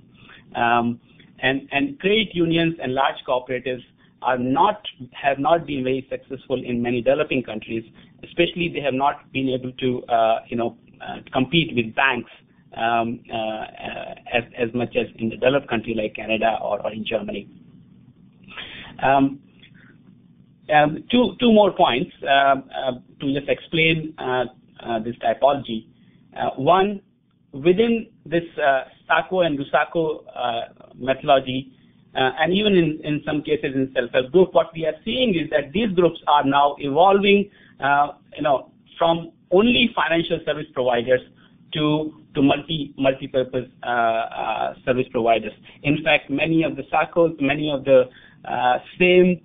And credit unions and large cooperatives have not been very successful in many developing countries. Especially, they have not been able to compete with banks as much as in the developed country like Canada or in Germany. Two more points to just explain this typology. One, within this SACCO and LUSACCO methodology, and even in some cases in self-help group, what we are seeing is that these groups are now evolving, from only financial service providers to multi-purpose service providers. In fact, many of the SACCOs, many of the same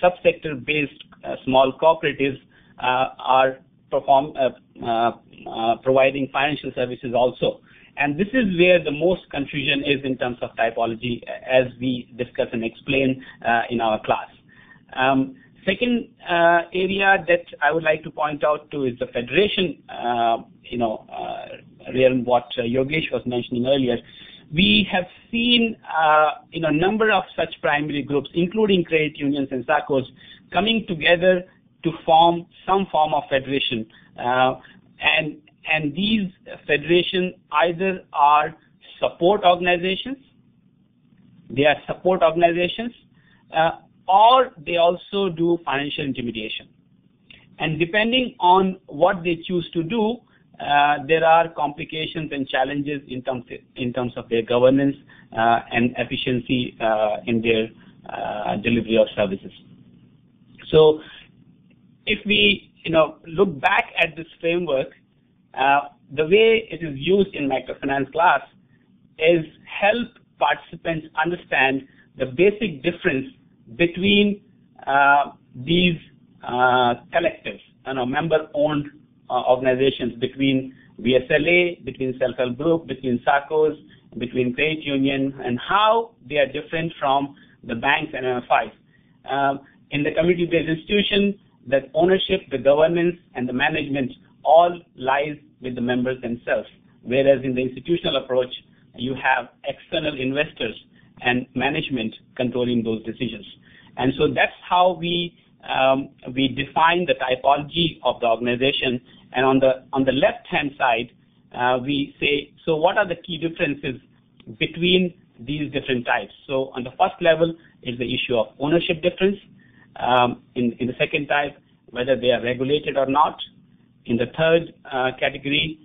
subsector-based small cooperatives are providing financial services also. And this is where the most confusion is in terms of typology, as we discuss and explain in our class. Second area that I would like to point out to is the federation, realm, what Yogesh was mentioning earlier. We have seen a number of such primary groups, including credit unions and SACCOs, coming together to form some form of federation. And these federations either are support organizations, or they also do financial intermediation. And depending on what they choose to do, there are complications and challenges in terms of their governance and efficiency in their delivery of services. So, if we look back at this framework, the way it is used in microfinance class is help participants understand the basic difference between these collectives, member-owned organizations, between VSLA, between self-help group, between SACCOs, between credit union, and how they are different from the banks and MFIs. In the community-based institution, the ownership, the governance, and the management all lies with the members themselves, whereas in the institutional approach, you have external investors and management controlling those decisions. And so that's how we define the typology of the organization. And on the left-hand side, we say, so what are the key differences between these different types? So on the first level is the issue of ownership difference. In the second type, whether they are regulated or not. In the third category,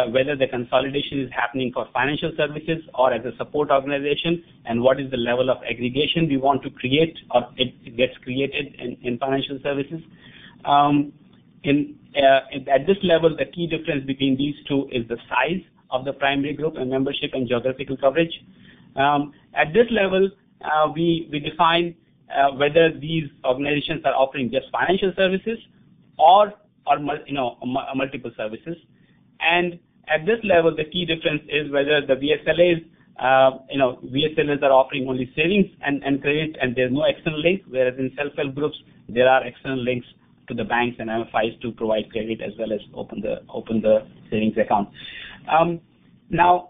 whether the consolidation is happening for financial services or as a support organization, and what is the level of aggregation we want to create or it gets created in financial services. At this level, the key difference between these two is the size of the primary group and membership and geographical coverage. At this level, we define whether these organizations are offering just financial services or multiple services. And at this level, the key difference is whether the VSLAs, VSLAs are offering only savings and credit, and there's no external link, whereas in self-help groups, there are external links to the banks and MFIs to provide credit as well as open the savings account. Now,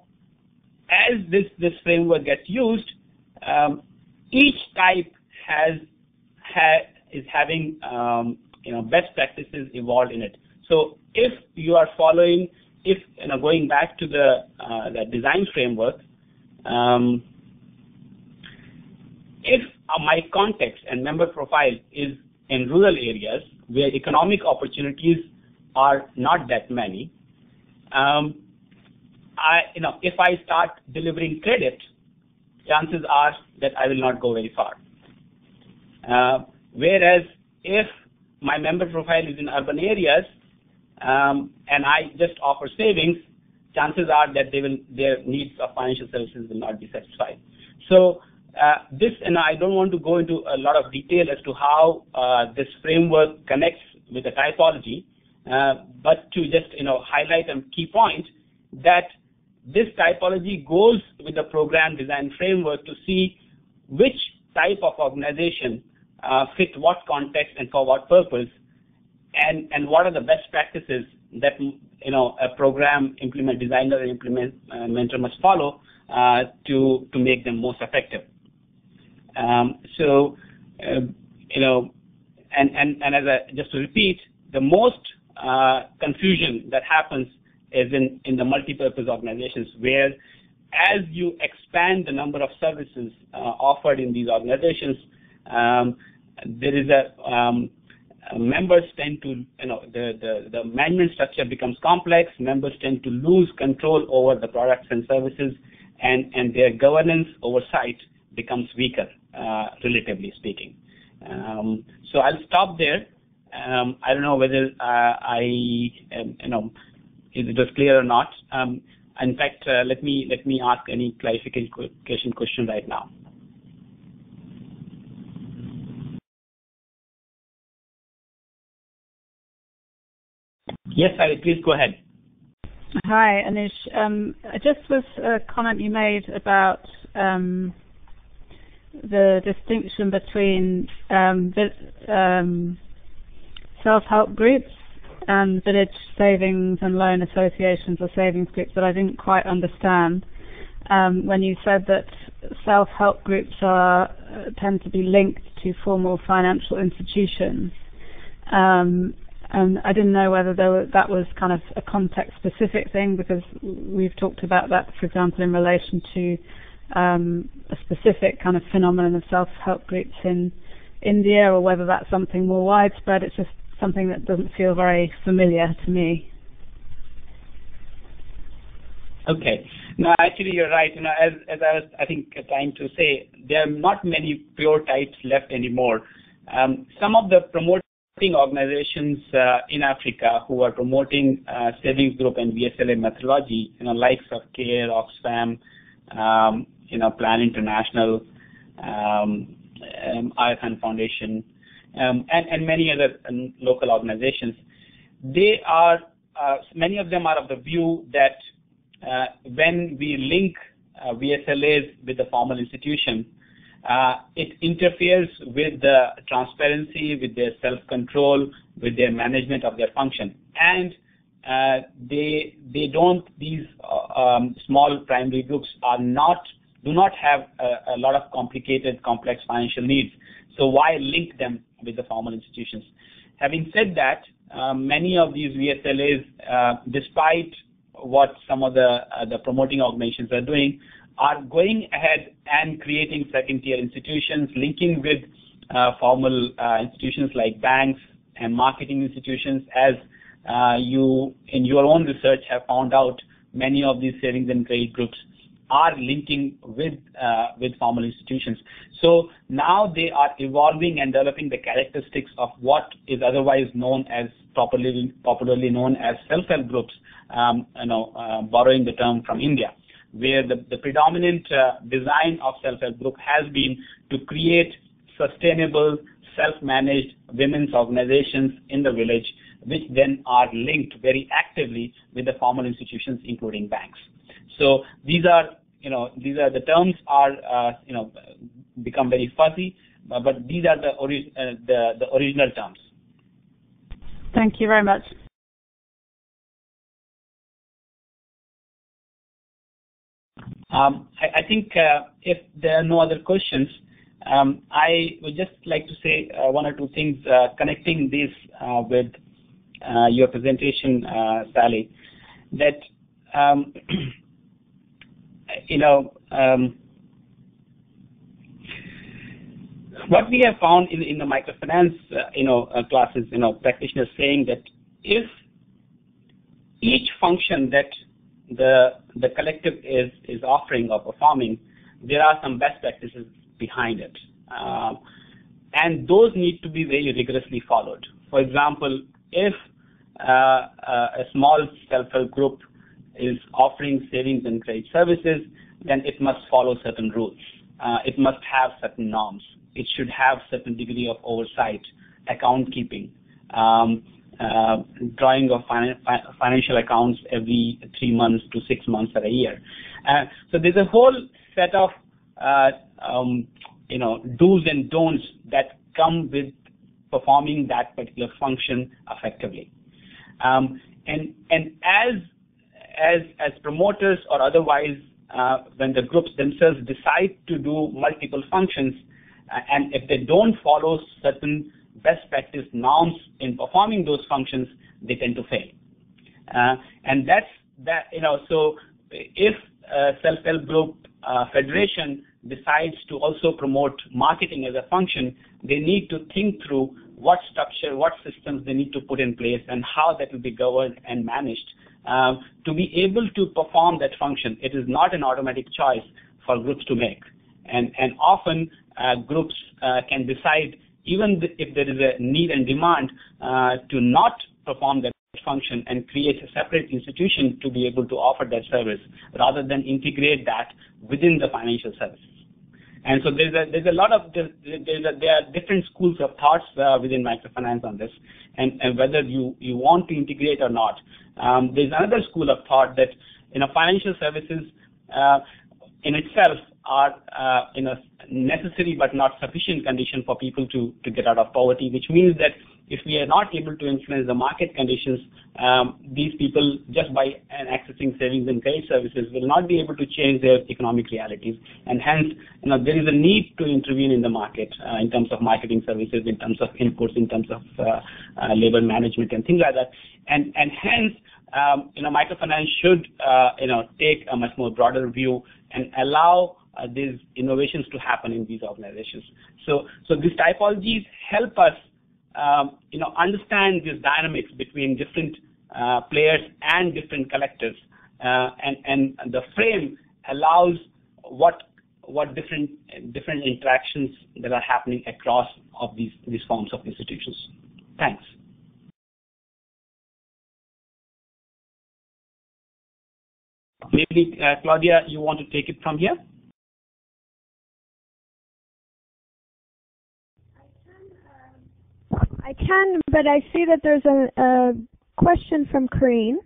as this framework gets used, each type is having best practices evolved in it. So if you are following if going back to the design framework, if my context and member profile is in rural areas where economic opportunities are not that many, if I start delivering credit, chances are that I will not go very far. Whereas if my member profile is in urban areas and I just offer savings, chances are that their needs of financial services will not be satisfied. So this, and I don't want to go into a lot of detail as to how this framework connects with the typology, but to just highlight a key point that this typology goes with the program design framework to see which type of organization fit what context and for what purpose, and what are the best practices that a program designer and implementer must follow to make them most effective. And just to repeat, the most confusion that happens is in the multi-purpose organizations, where as you expand the number of services offered in these organizations, there is members tend to, the management structure becomes complex, members tend to lose control over the products and services, and their governance oversight becomes weaker, relatively speaking. So I'll stop there. I don't know whether it was clear or not. In fact, let me ask any clarification question right now. Yes, Sally, please go ahead. Hi, Anish. Just was a comment you made about the distinction between self-help groups and village savings and loan associations or savings groups that I didn't quite understand. When you said that self-help groups tend to be linked to formal financial institutions, and I didn't know whether that was kind of a context-specific thing, because we've talked about that, for example, in relation to a specific kind of phenomenon of self-help groups in India, or whether that's something more widespread. It's just something that doesn't feel very familiar to me. Okay. No, actually, you're right. As I was, I think, trying to say, there are not many pure types left anymore. Some of the promoting organizations in Africa who are promoting savings group and VSLA methodology, likes of CARE, Oxfam, Plan International, IFN Foundation, and many other local organizations. They are many of them are of the view that when we link VSLAs with the formal institution, it interferes with the transparency, with their self-control, with their management of their function, and these small primary groups do not have a lot of complicated, complex financial needs. So why link them with the formal institutions? Having said that, many of these VSLAs, despite what some of the promoting organizations are doing, are going ahead and creating second-tier institutions, linking with formal institutions like banks and marketing institutions. As you, in your own research, have found out, many of these savings and credit groups are linking with formal institutions. So now they are evolving and developing the characteristics of what is otherwise known as popularly known as self-help groups, borrowing the term from India, where the predominant design of self-help group has been to create sustainable, self-managed women's organizations in the village, which then are linked very actively with the formal institutions, including banks. So these are the terms are become very fuzzy, but these are the original terms. Thank you very much. I think if there are no other questions, I would just like to say one or two things connecting this with your presentation, Sally. that what we have found in the microfinance classes, practitioners saying that if each function that the collective is offering or performing, there are some best practices behind it, and those need to be very rigorously followed. For example, if a small self-help group is offering savings and credit services, then it must follow certain rules. It must have certain norms. It should have certain degree of oversight, account keeping, drawing of financial accounts every 3 months to 6 months or a year. So there's a whole set of do's and don'ts that come with performing that particular function effectively. And as promoters or otherwise, when the groups themselves decide to do multiple functions, and if they don't follow certain best practice norms in performing those functions, they tend to fail. And that's that. So if a self-help group federation decides to also promote marketing as a function, they need to think through what structure, what systems they need to put in place, and how that will be governed and managed to be able to perform that function. It is not an automatic choice for groups to make, and often groups can decide, even if there is a need and demand, to not perform that function and create a separate institution to be able to offer that service, rather than integrate that within the financial services. And so there are different schools of thoughts within microfinance on this, and whether you want to integrate or not. There's another school of thought that financial services in itself are necessary but not sufficient condition for people to get out of poverty, which means that if we are not able to influence the market conditions, these people, just by accessing savings and credit services, will not be able to change their economic realities. And hence, there is a need to intervene in the market in terms of marketing services, in terms of inputs, in terms of labor management and things like that. And hence, microfinance should take a much more broader view and allow these innovations to happen in these organizations. So these typologies help us understand these dynamics between different players and different collectives, and the frame allows what different interactions that are happening across of these forms of institutions. Thanks. Maybe Claudia, you want to take it from here? I can, but I see that there's a question from Karine.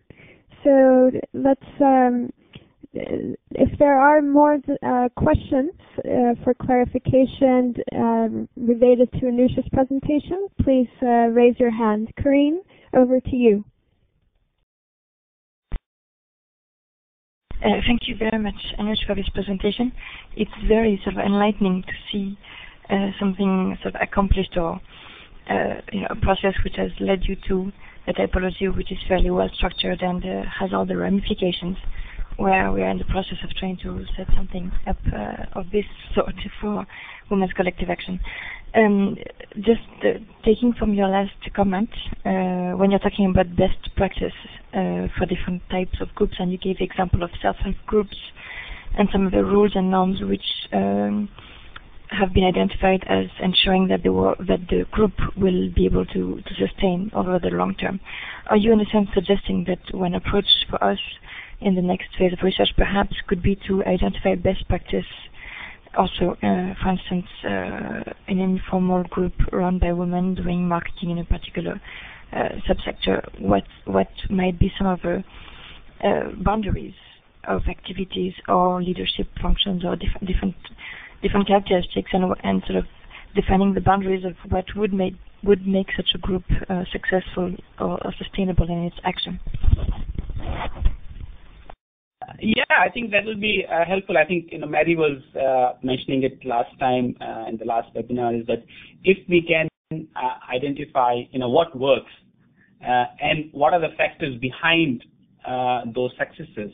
So let's, if there are more questions for clarification related to Anusha's presentation, please raise your hand. Karine, over to you. Thank you very much, Anush, for this presentation. It's very sort of enlightening to see something sort of accomplished, or a process which has led you to a typology which is fairly well structured and has all the ramifications, where we are in the process of trying to set something up of this sort for women's collective action. Just taking from your last comment, when you're talking about best practice for different types of groups, and you gave the example of self-help groups and some of the rules and norms which have been identified as ensuring that the group will be able to sustain over the long term. Are you in a sense suggesting that one approach for us in the next phase of research perhaps could be to identify best practice also, for instance, in an informal group run by women doing marketing in a particular subsector, what might be some of the boundaries of activities or leadership functions or different characteristics, and sort of defining the boundaries of what would make such a group successful or sustainable in its action? Yeah, I think that will be helpful. I think Mary was mentioning it last time in the last webinar, is that if we can identify what works and what are the factors behind those successes.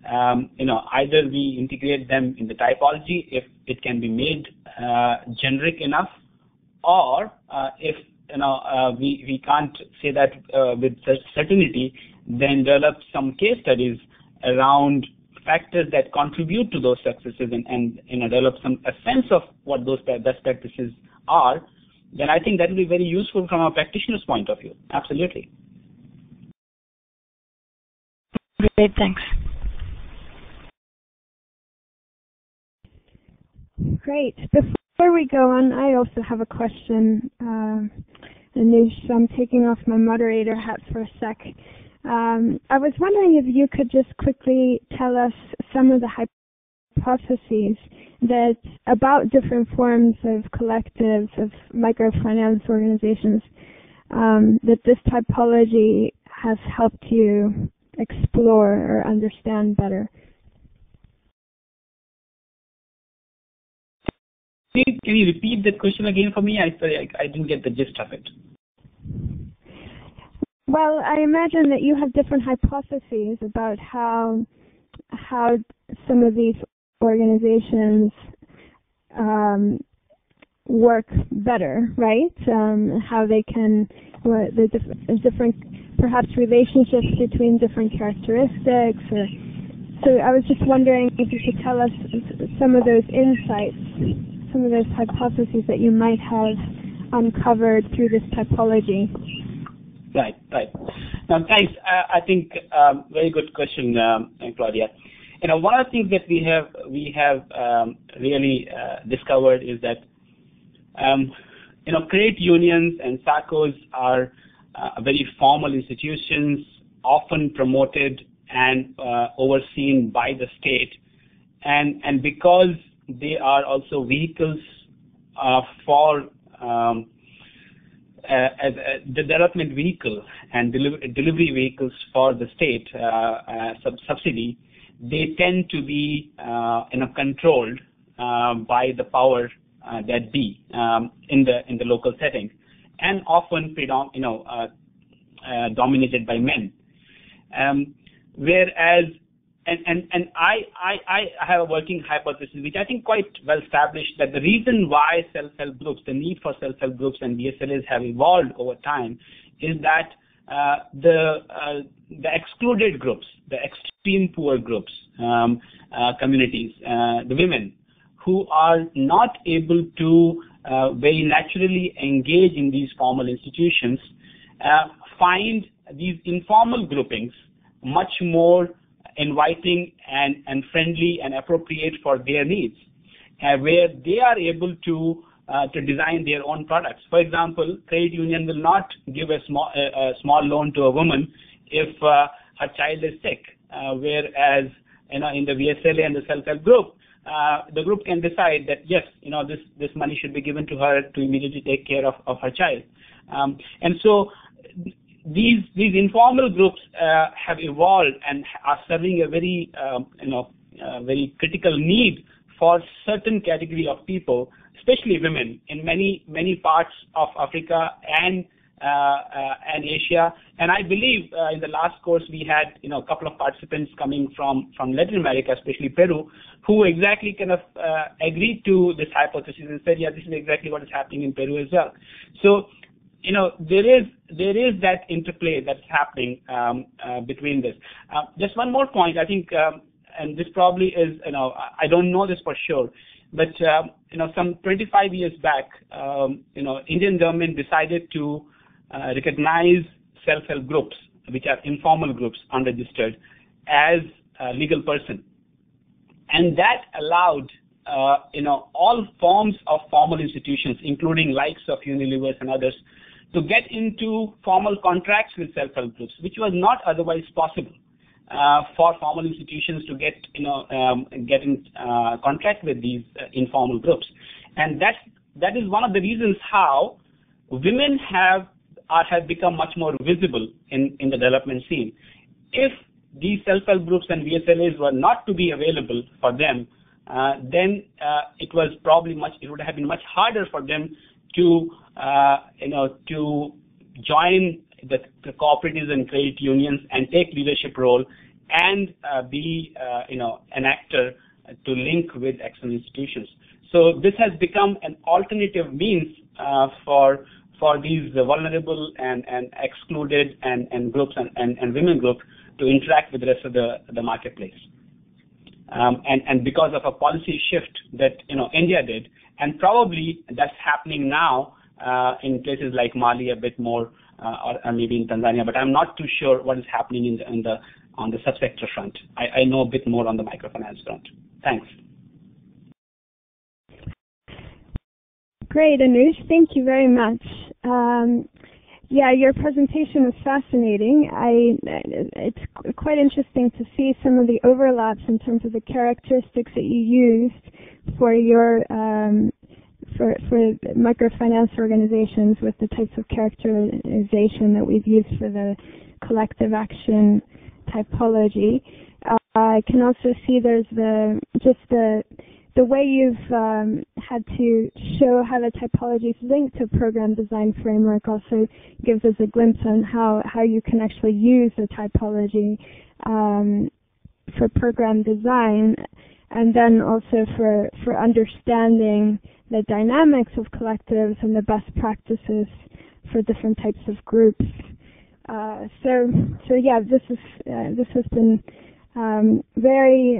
Either we integrate them in the typology if it can be made generic enough, or if we can't say that with certainty, then develop some case studies around factors that contribute to those successes and develop a sense of what those best practices are. Then I think that will be very useful from a practitioner's point of view. Absolutely. Great, thanks. Great. Before we go on, I also have a question. Anish, I'm taking off my moderator hat for a sec. I was wondering if you could just quickly tell us some of the hypotheses that about different forms of collectives, of microfinance organizations, that this typology has helped you explore or understand better. Can you repeat the question again for me? I didn't get the gist of it. Well, I imagine that you have different hypotheses about how some of these organizations work better, right? How they can, the different perhaps relationships between different characteristics. So I was just wondering if you could tell us some of those insights, some of those hypotheses that you might have uncovered through this typology. Right. Now, thanks. I think very good question, Claudia. One of the things that we have really discovered is that credit unions and SACCOs are very formal institutions, often promoted and overseen by the state, and because they are also vehicles for as a development vehicle and delivery vehicles for the state subsidy, they tend to be controlled by the power that be in the local setting, and often dominated by men. Whereas, and I have a working hypothesis, which I think quite well established, that the reason why self-help groups, the need for self-help groups and BSLAs have evolved over time, is that the excluded groups, the extreme poor groups, communities, the women who are not able to very naturally engage in these formal institutions, find these informal groupings much more inviting and friendly and appropriate for their needs, where they are able to design their own products. For example, credit union will not give a small loan to a woman if her child is sick, whereas in the VSLA and the self-help group, the group can decide that yes, this money should be given to her to immediately take care of her child, and so these informal groups have evolved and are serving a very very critical need for certain category of people, especially women, in many parts of Africa and Asia. And I believe in the last course we had a couple of participants coming from Latin America, especially Peru, who exactly kind of agreed to this hypothesis and said, yeah, this is exactly what is happening in Peru as well. So there is that interplay that's happening between this. Just one more point, I think, and this probably is, I don't know this for sure, but some 25 years back, Indian government decided to recognize self-help groups, which are informal groups, unregistered, as a legal person, and that allowed all forms of formal institutions, including likes of Unilevers and others, to get into formal contracts with self-help groups, which was not otherwise possible for formal institutions to get in contract with these informal groups. And that is one of the reasons how women have become much more visible in the development scene. If these self-help groups and VSLAs were not to be available for them, then it would have been much harder for them to join the cooperatives and credit unions and take leadership role and be an actor to link with external institutions. So this has become an alternative means for these vulnerable and excluded and groups and women groups to interact with the rest of the marketplace. And because of a policy shift that India did, and probably that's happening now in places like Mali a bit more, or maybe in Tanzania, but I'm not too sure what is happening on the subsector front. I know a bit more on the microfinance front. Thanks. Great, Anush. Thank you very much. Yeah, your presentation was fascinating. It's quite interesting to see some of the overlaps in terms of the characteristics that you used for your for microfinance organizations with the types of characterization that we've used for the collective action typology. I can also see there's the way you've had to show how the typology is linked to program design framework also gives us a glimpse on how you can actually use the typology for program design, and then also for understanding the dynamics of collectives and the best practices for different types of groups. So yeah, this has been very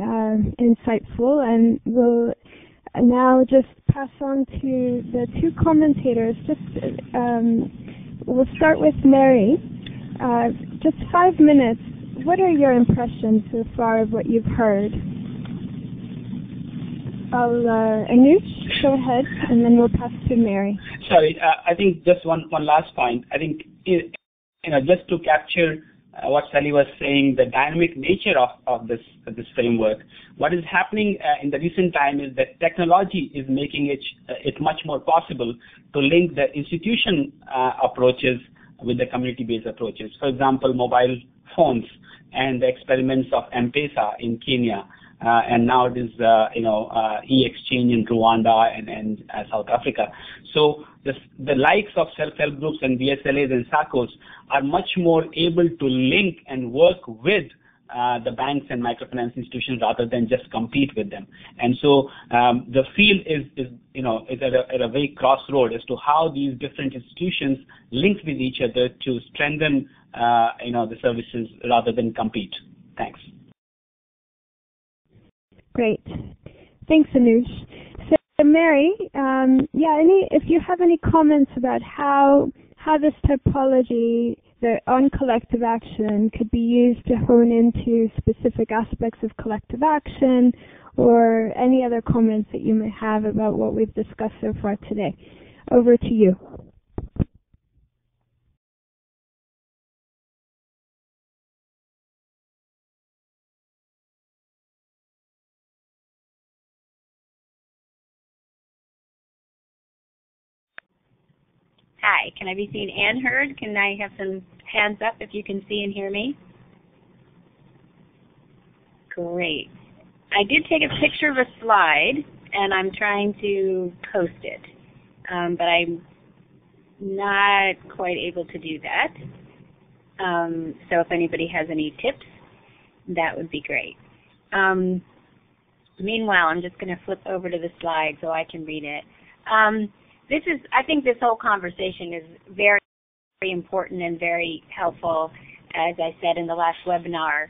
insightful, and we'll now just pass on to the two commentators. We'll start with Mary. Just 5 minutes. What are your impressions so far of what you've heard? Anush, go ahead, and then we'll pass to Mary. Sorry, I think just one last point. I think just to capture what Sally was saying, the dynamic nature of this framework. What is happening in the recent time is that technology is making it much more possible to link the institution approaches with the community-based approaches. For example, mobile phones and the experiments of M-Pesa in Kenya, and now it is e-exchange in Rwanda and South Africa. So the likes of self-help groups and BSLAs and SACCOs are much more able to link and work with the banks and microfinance institutions rather than just compete with them. And so the field is at a very crossroad as to how these different institutions link with each other to strengthen the services rather than compete. Thanks. Great. Thanks, Anush. So, Mary, if you have any comments about how this typology on collective action could be used to hone into specific aspects of collective action, or any other comments that you may have about what we've discussed so far today. Over to you. Hi, can I be seen and heard? Can I have some hands up if you can see and hear me? Great. I did take a picture of a slide, and I'm trying to post it, but I'm not quite able to do that. So if anybody has any tips, that would be great. Meanwhile, I'm just going to flip over to the slide so I can read it. I think this whole conversation is very, very important and very helpful. As I said in the last webinar,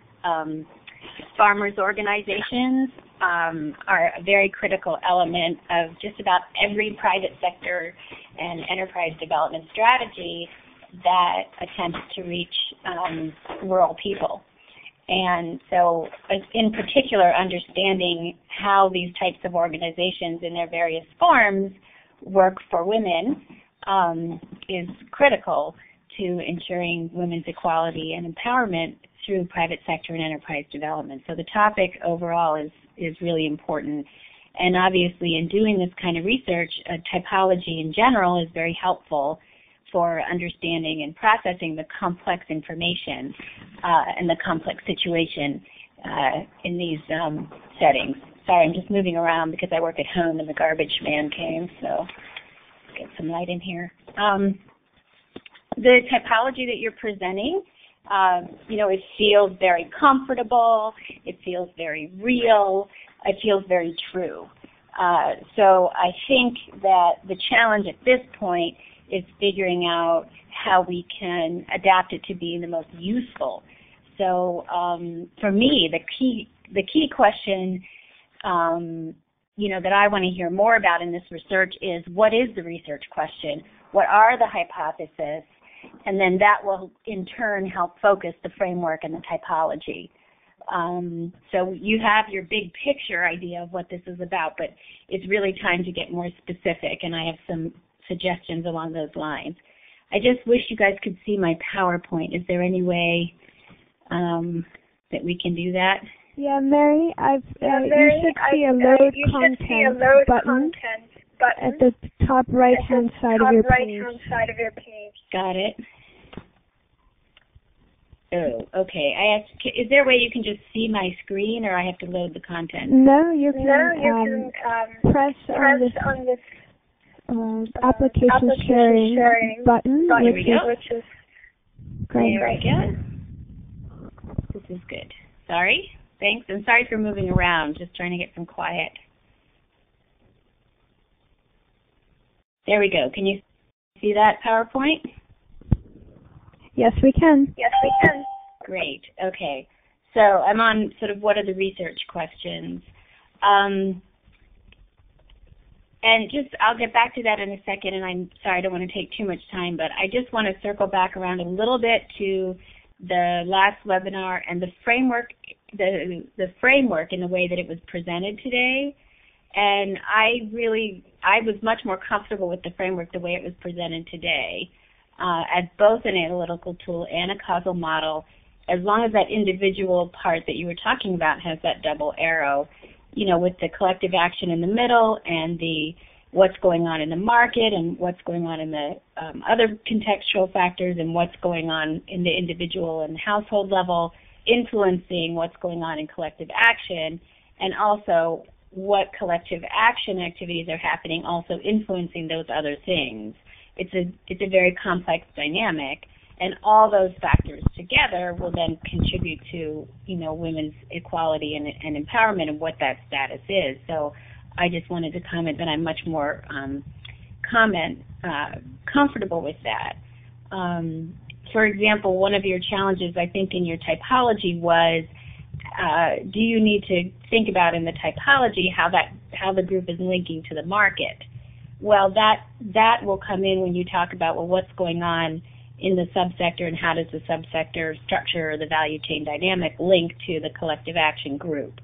farmers' organizations are a very critical element of just about every private sector and enterprise development strategy that attempts to reach rural people. And so, in particular, understanding how these types of organizations in their various forms work for women is critical to ensuring women's equality and empowerment through private sector and enterprise development. So the topic overall is really important. And obviously in doing this kind of research, typology in general is very helpful for understanding and processing the complex information and the complex situation in these settings. Sorry, I'm just moving around because I work at home and the garbage man came, so get some light in here. The the typology that you're presenting, it feels very comfortable, it feels very real, it feels very true. So I think that the challenge at this point is figuring out how we can adapt it to being the most useful. So for me, the key question that I want to hear more about in this research is, what is the research question? What are the hypotheses? And then that will in turn help focus the framework and the typology. So you have your big picture idea of what this is about, but it's really time to get more specific, and I have some suggestions along those lines. I just wish you guys could see my PowerPoint. Is there any way that we can do that? Yeah, Mary, you should see a load content button at the top right-hand side of your page. Got it. Oh, okay. Is there a way you can just see my screen, or I have to load the content? No, you can press on this application sharing button, which is great. There we go. This is good. Sorry. Thanks, and sorry for moving around, just trying to get some quiet. There we go. Can you see that PowerPoint? Yes, we can. Great. Okay. So I'm on sort of what are the research questions. And I'll get back to that in a second, and I'm sorry, I don't want to take too much time, but I just want to circle back around a little bit to the last webinar and the framework, the framework in the way that it was presented today. And I was much more comfortable with the framework the way it was presented today, as both an analytical tool and a causal model, as long as that individual part that you were talking about has that double arrow, with the collective action in the middle and the what's going on in the market and what's going on in the other contextual factors and what's going on in the individual and household level, influencing what's going on in collective action, and also what collective action activities are happening, also influencing those other things. It's a very complex dynamic, and all those factors together will then contribute to women's equality and empowerment and what that status is. So I just wanted to comment that I'm much more comfortable with that. For example, one of your challenges, I think, in your typology was, do you need to think about in the typology how the group is linking to the market? Well, that will come in when you talk about, well, what's going on in the subsector and how does the subsector structure or the value chain dynamic link to the collective action group.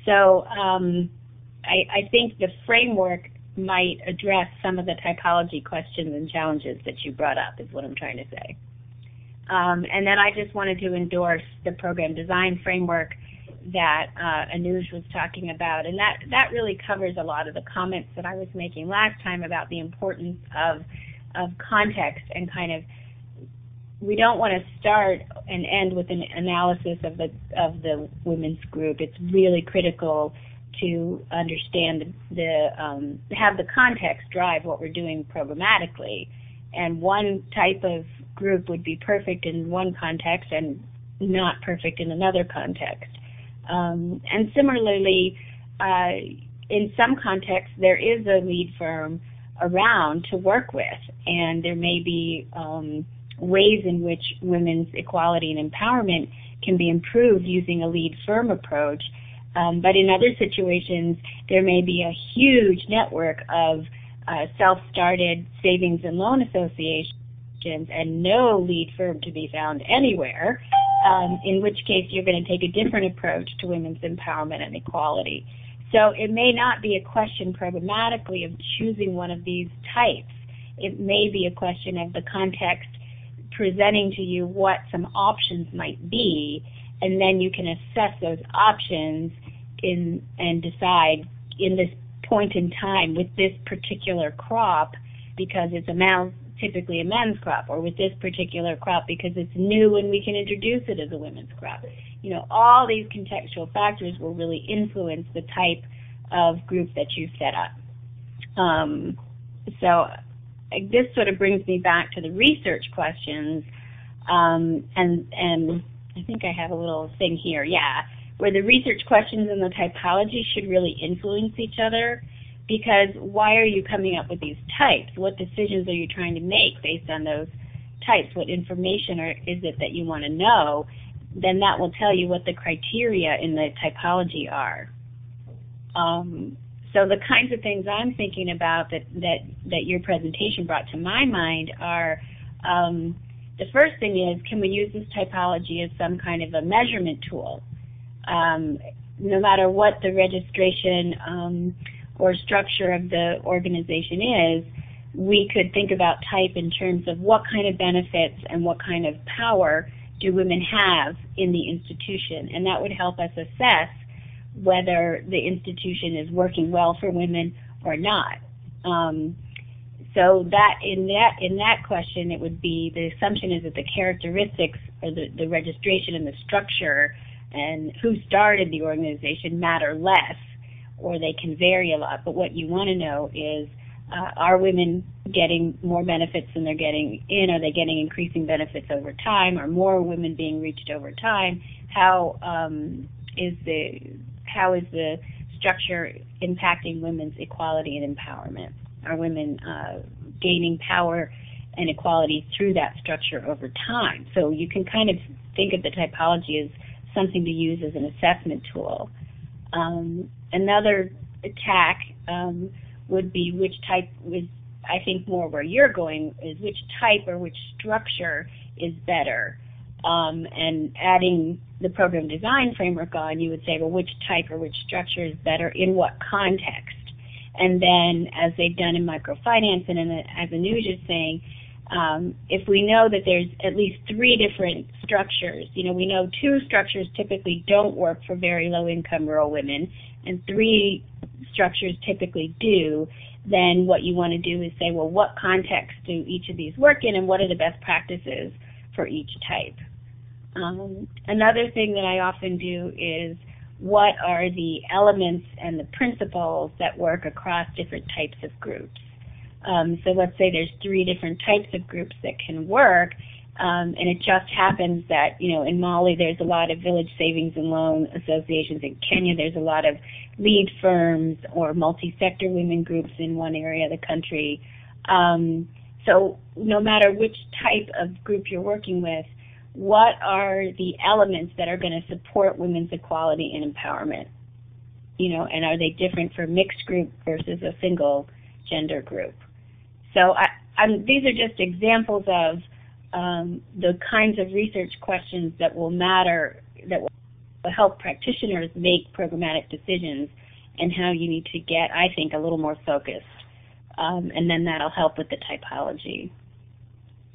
So I think the framework might address some of the typology questions and challenges that you brought up, is what I'm trying to say. And then I just wanted to endorse the program design framework that Anuj was talking about, and that really covers a lot of the comments that I was making last time about the importance of context, and kind of, we don't want to start and end with an analysis of the women's group. It's really critical to understand have the context drive what we're doing programmatically, and one type of group would be perfect in one context and not perfect in another context. And similarly, in some contexts, there is a lead firm around to work with, and there may be ways in which women's equality and empowerment can be improved using a lead firm approach. But in other situations, there may be a huge network of self-started savings and loan associations and no lead firm to be found anywhere, in which case you're going to take a different approach to women's empowerment and equality. So it may not be a question programmatically of choosing one of these types. It may be a question of the context presenting to you what some options might be, and then you can assess those options and decide in this point in time with this particular crop, because it's typically a men's crop, or with this particular crop because it's new and we can introduce it as a women's crop. All these contextual factors will really influence the type of group that you set up. So this sort of brings me back to the research questions, and I think I have a little thing here, where the research questions and the typology should really influence each other, because why are you coming up with these types? What decisions are you trying to make based on those types? What information is it that you want to know? Then that will tell you what the criteria in the typology are. So the kinds of things I'm thinking about that your presentation brought to my mind are, the first thing is, can we use this typology as some kind of a measurement tool? No matter what the registration or structure of the organization is, we could think about type in terms of what kind of benefits and what kind of power do women have in the institution, and that would help us assess whether the institution is working well for women or not. So that in that question, it would be, the assumption is that the characteristics or the registration and the structure and who started the organization matter less, or they can vary a lot. But what you want to know is, are women getting more benefits than they're getting in? Are they getting increasing benefits over time? Are more women being reached over time? How is the structure impacting women's equality and empowerment? Are women gaining power and equality through that structure over time? So you can kind of think of the typology as something to use as an assessment tool. Another attack would be which type is, I think more where you're going, is which type or which structure is better. And adding the program design framework on, you would say, well, which type or which structure is better in what context? And then, as they've done in microfinance and as Anuj is saying, if we know that there's at least 3 different structures, we know 2 structures typically don't work for very low-income rural women, and 3 structures typically do, then what you want to do is say, well, what context do each of these work in, and what are the best practices for each type? Another thing that I often do is, what are the elements and the principles that work across different types of groups? So let's say there's 3 different types of groups that can work, and it just happens that, in Mali there's a lot of village savings and loan associations. In Kenya there's a lot of lead firms or multi-sector women groups in one area of the country. So no matter which type of group you're working with, what are the elements that are going to support women's equality and empowerment? And are they different for a mixed group versus a single gender group? So these are just examples of the kinds of research questions that will matter, that will help practitioners make programmatic decisions, and how you need to get, I think, a little more focused. And then that'll help with the typology.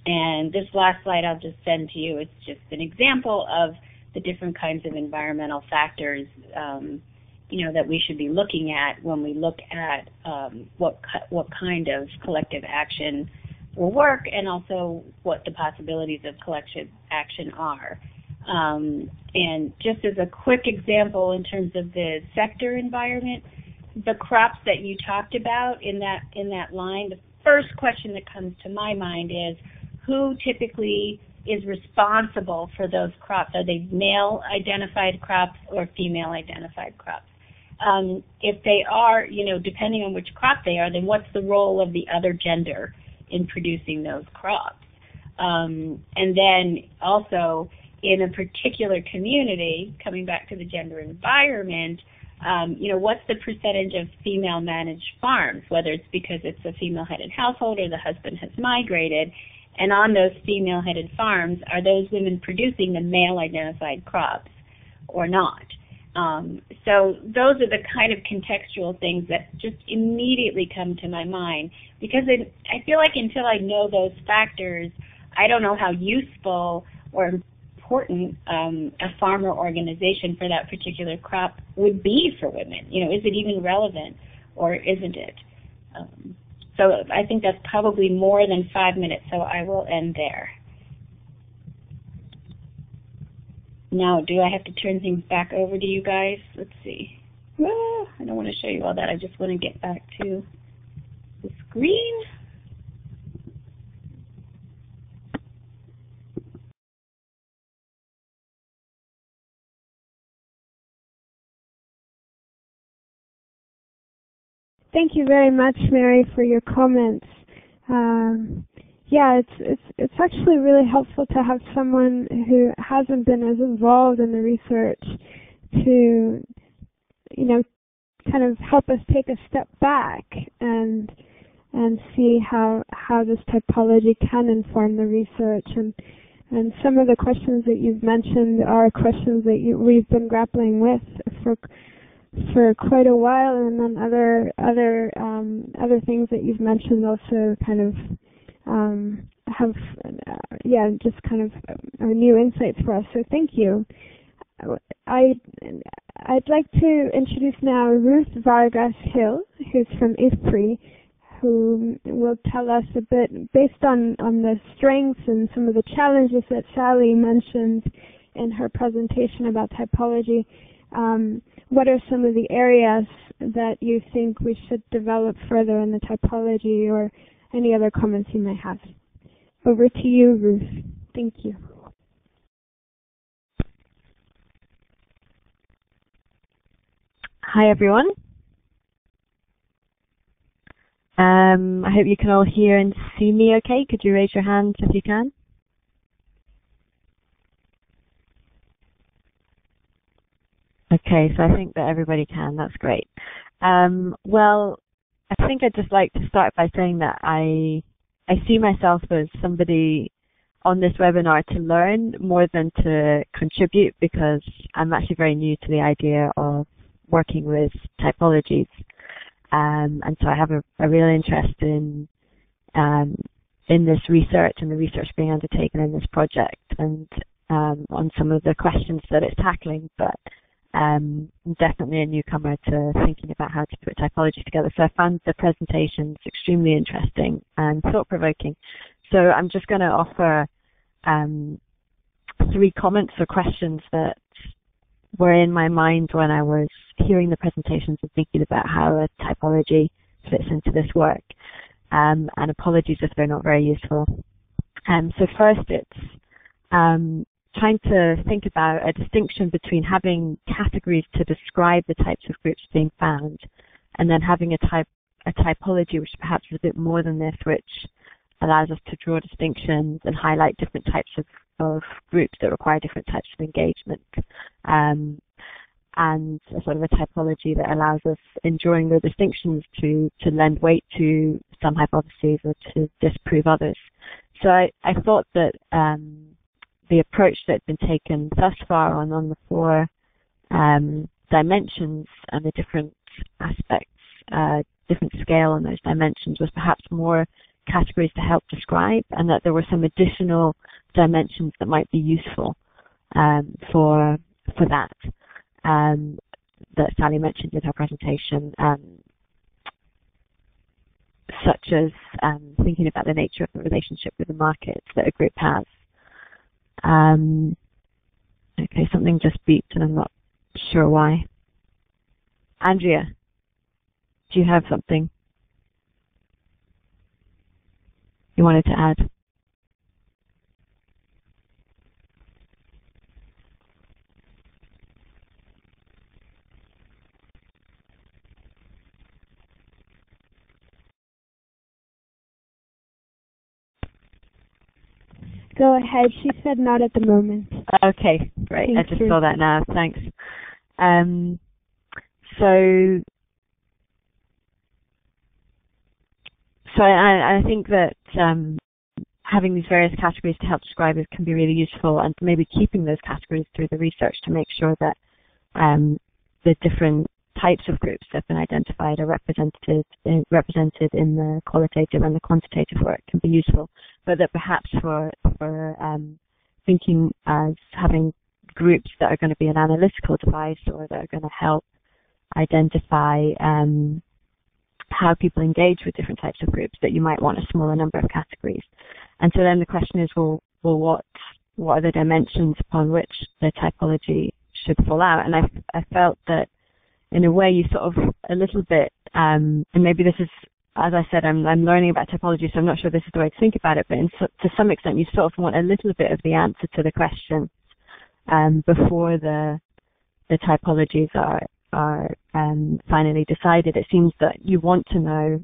And this last slide I'll just send to you. It's just an example of the different kinds of environmental factors that we should be looking at when we look at what kind of collective action will work, and also what the possibilities of collective action are. And just as a quick example in terms of the sector environment, the crops that you talked about in that line, the first question that comes to my mind is, who typically is responsible for those crops? Are they male-identified crops or female-identified crops? If they are, depending on which crop they are, then what's the role of the other gender in producing those crops? And then also, in a particular community, coming back to the gender environment, what's the percentage of female-managed farms, whether it's because it's a female-headed household or the husband has migrated? And on those female-headed farms, are those women producing the male-identified crops or not? So those are the kind of contextual things that just immediately come to my mind, because I feel like until I know those factors, I don't know how useful or important a farmer organization for that particular crop would be for women. Is it even relevant or isn't it? So I think that's probably more than 5 minutes, so I will end there. Now, do I have to turn things back over to you guys? Let's see. Well, I don't want to show you all that. I just want to get back to the screen. Thank you very much, Mary, for your comments. Yeah, it's actually really helpful to have someone who hasn't been as involved in the research to, kind of help us take a step back and see how this typology can inform the research. And some of the questions that you've mentioned are questions that we've been grappling with for quite a while, and then other things that you've mentioned also kind of have just kind of new insights for us. So thank you. I'd like to introduce now Ruth Vargas Hill, who's from IFPRI, who will tell us a bit, based on the strengths and some of the challenges that Sally mentioned in her presentation about typology, what are some of the areas that you think we should develop further in the typology, or any other comments you may have. Over to you, Ruth. Thank you. Hi, everyone. I hope you can all hear and see me okay. Could you raise your hands if you can? Okay, so I think that everybody can. That's great. Well, I think I'd just like to start by saying that I see myself as somebody on this webinar to learn more than to contribute, because I'm actually very new to the idea of working with typologies. And so I have a real interest in this research and the research being undertaken in this project, and on some of the questions that it's tackling, but I'm definitely a newcomer to thinking about how to put typology together. So I found the presentations extremely interesting and thought-provoking. So I'm just going to offer 3 comments or questions that were in my mind when I was hearing the presentations and thinking about how a typology fits into this work. And apologies if they're not very useful. So first, it's trying to think about a distinction between having categories to describe the types of groups being found, and then having a typology which perhaps is a bit more than this, which allows us to draw distinctions and highlight different types of groups that require different types of engagement. And a sort of a typology that allows us, in drawing the distinctions, to lend weight to some hypotheses or to disprove others. So I thought that the approach that's been taken thus far on the 4 dimensions and the different aspects, different scale on those dimensions, was perhaps more categories to help describe, and that there were some additional dimensions that might be useful for that, that Sally mentioned in her presentation, such as thinking about the nature of the relationship with the markets that a group has. Okay, something just beeped and I'm not sure why. Andrea, do you have something you wanted to add? Go ahead. She said not at the moment. Okay, great. Thank I just you. saw that now. Thanks. So I think that having these various categories to help describe it can be really useful, and maybe keeping those categories through the research to make sure that the different types of groups that have been identified are represented in the qualitative and the quantitative work can be useful, but that perhaps for thinking as having groups that are going to be an analytical device, or that are going to help identify how people engage with different types of groups, that you might want a smaller number of categories. And so then the question is, well, what are the dimensions upon which the typology should fall out? And I felt that in a way you sort of a little bit, and maybe this is, as I said, I'm learning about typology, so I'm not sure this is the way to think about it, but to some extent you sort of want a little bit of the answer to the question before the typologies are finally decided, it seems that you want to know,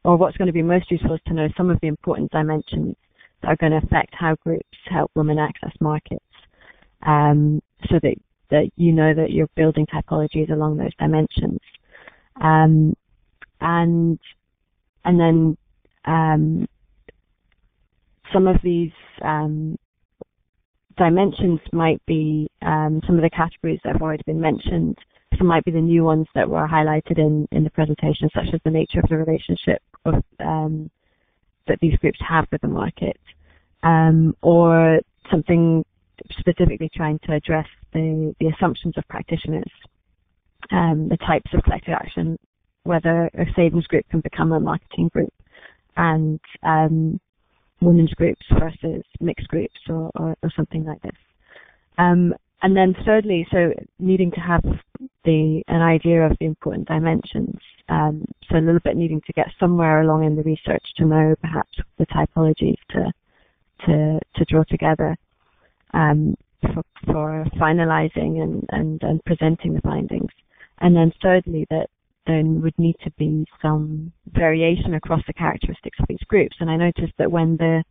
or what's going to be most useful is to know some of the important dimensions that are going to affect how groups help women access markets, so that you know that you're building typologies along those dimensions. And then some of these dimensions might be some of the categories that have already been mentioned. Some might be the new ones that were highlighted in the presentation, such as the nature of the relationship of, that these groups have with the market, or something specifically trying to address the assumptions of practitioners, the types of collective action, whether a savings group can become a marketing group, and women's groups versus mixed groups or something like this. And then thirdly, so needing to have an idea of the important dimensions, so a little bit needing to get somewhere along in the research to know perhaps the typologies to draw together for finalizing and presenting the findings. And then thirdly, that there would need to be some variation across the characteristics of these groups. And I noticed that when the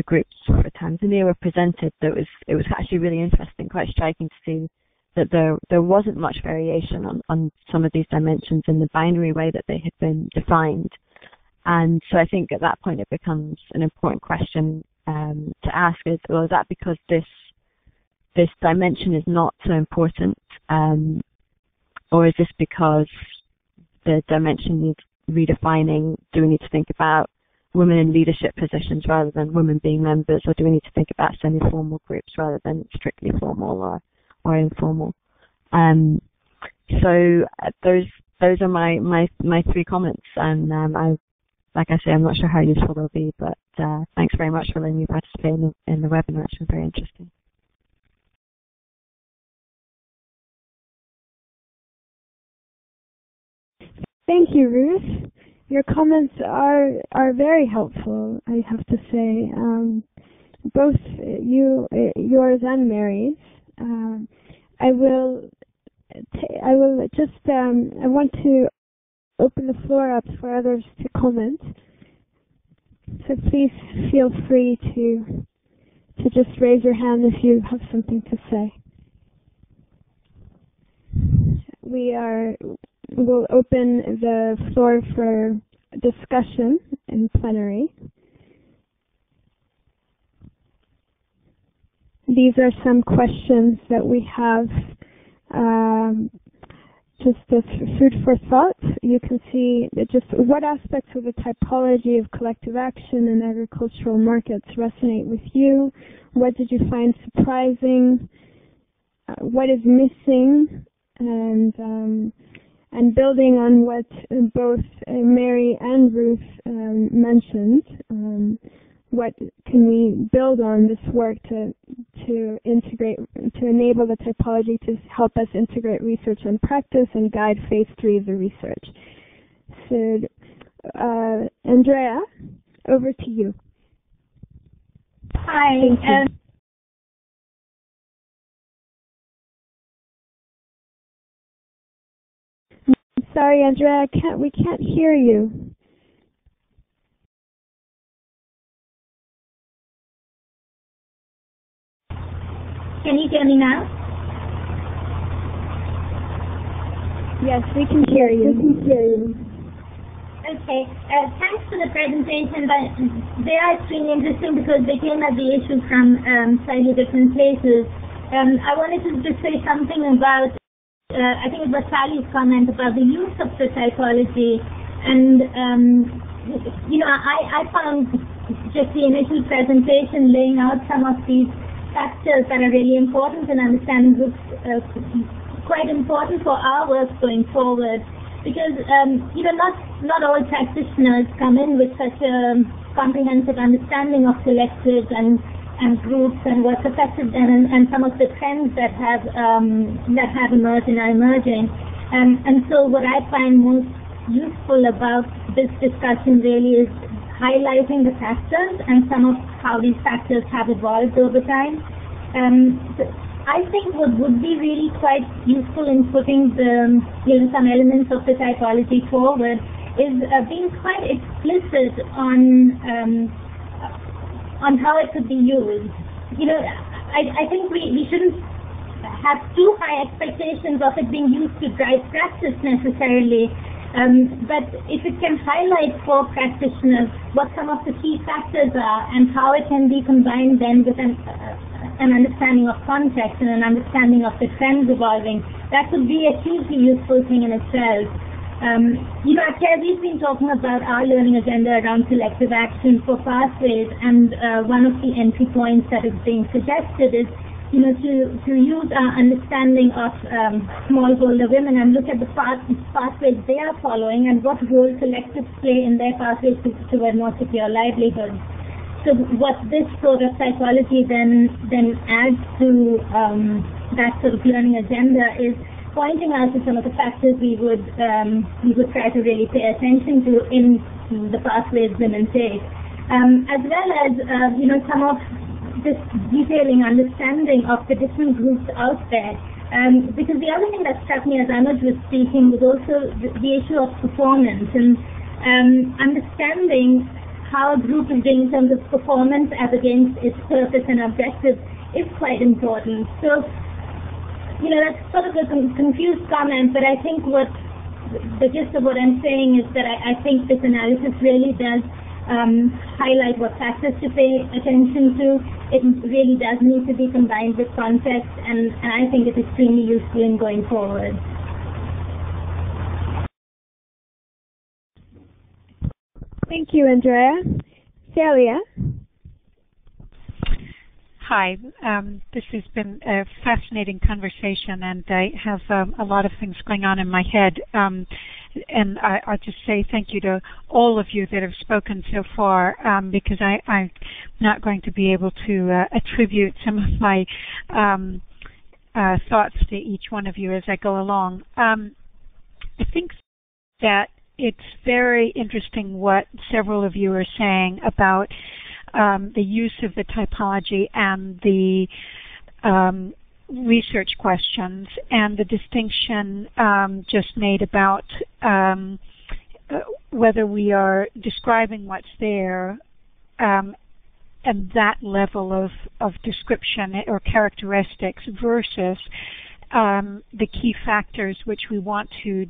groups for Tanzania were presented, it was actually really interesting, quite striking to see that there wasn't much variation on some of these dimensions in the binary way that they had been defined. And so I think at that point it becomes an important question to ask is, well, is that because this dimension is not so important, or is this because the dimension needs redefining? Do we need to think about women in leadership positions rather than women being members, or do we need to think about semi-formal groups rather than strictly formal or informal? So those are my three comments, and like I say, I'm not sure how useful they'll be, but thanks very much for letting me participate in the webinar. It's been very interesting. Thank you, Ruth. Your comments are very helpful, I have to say. Both yours and Mary's. I want to open the floor up for others to comment. So please feel free to just raise your hand if you have something to say. We'll open the floor for discussion in plenary. These are some questions that we have just as food for thought. You can see that just what aspects of the typology of collective action in agricultural markets resonate with you? What did you find surprising? What is missing? And building on what both Mary and Ruth mentioned, what can we build on this work to integrate, to enable the typology to help us integrate research and practice and guide phase 3 of the research? So, Andrea, over to you. Hi. Sorry, Andrea, we can't hear you. Can you hear me now? Yes, we can hear you. Okay. Thanks for the presentation, but they are extremely interesting because they came at the issue from slightly different places. I wanted to just say something about I think it was Sally's comment about the use of the typology, and I found just the initial presentation laying out some of these factors that are really important in understanding groups, quite important for our work going forward, because not all practitioners come in with such a comprehensive understanding of collectives and groups and what's affected them, and some of the trends that have emerged and are emerging. And so what I find most useful about this discussion really is highlighting the factors and some of how these factors have evolved over time. I think what would be really quite useful in putting the, some elements of the typology forward is being quite explicit on how it could be used. I think we shouldn't have too high expectations of it being used to drive practice necessarily, but if it can highlight for practitioners what some of the key factors are and how it can be combined then with an understanding of context and an understanding of the trends evolving, that would be a hugely useful thing in itself. We've been talking about our learning agenda around selective action for pathways, and one of the entry points that is being suggested is, to use our understanding of smallholder women and look at the pathways they are following and what role collectives play in their pathways toward more secure livelihoods. So what this sort of psychology then adds to that sort of learning agenda is pointing out to some of the factors we would try to really pay attention to in the pathways women take, as well as some of this detailing understanding of the different groups out there. Because the other thing that struck me as Anuj was speaking was also the issue of performance and understanding how a group is doing in terms of performance as against its purpose and objectives is quite important. So, that's sort of a confused comment, but I think the gist of what I'm saying is that I think this analysis really does highlight what factors to pay attention to. It really does need to be combined with context, and I think it's extremely useful in going forward. Thank you, Andrea. Celia? Hi. This has been a fascinating conversation, and I have a lot of things going on in my head. And I'll just say thank you to all of you that have spoken so far, because I'm not going to be able to attribute some of my thoughts to each one of you as I go along. I think that it's very interesting what several of you are saying about the use of the typology and the research questions, and the distinction just made about whether we are describing what's there and that level of description or characteristics versus the key factors which we want to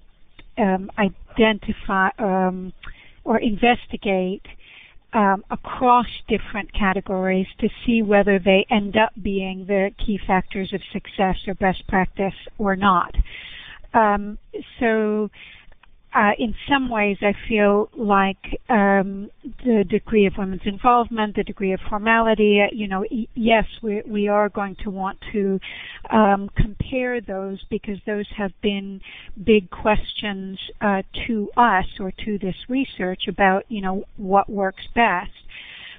identify or investigate across different categories to see whether they end up being the key factors of success or best practice or not. So in some ways I feel like the degree of women's involvement, the degree of formality, yes, we are going to want to compare those, because those have been big questions to us or to this research about, what works best.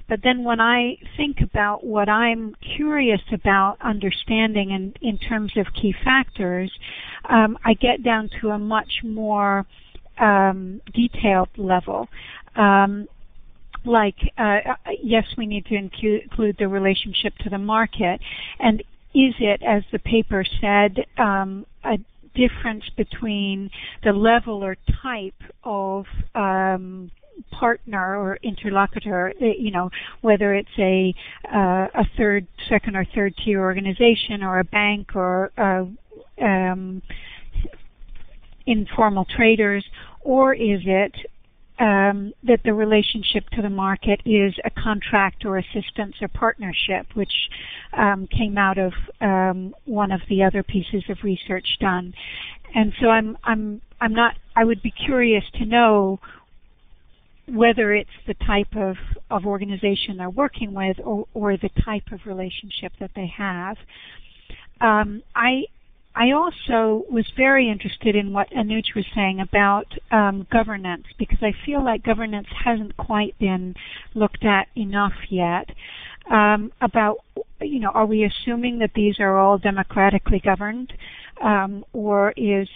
But then when I think about what I'm curious about understanding in terms of key factors, I get down to a much more detailed level. Yes, we need to include the relationship to the market. And is it, as the paper said, a difference between the level or type of partner or interlocutor, whether it's a second or third tier organization or a bank or informal traders, or is it that the relationship to the market is a contract or assistance or partnership, which came out of one of the other pieces of research done. And so I would be curious to know whether it's the type of organization they're working with or the type of relationship that they have. I also was very interested in what Anuj was saying about governance, because I feel like governance hasn't quite been looked at enough yet. About, are we assuming that these are all democratically governed, or is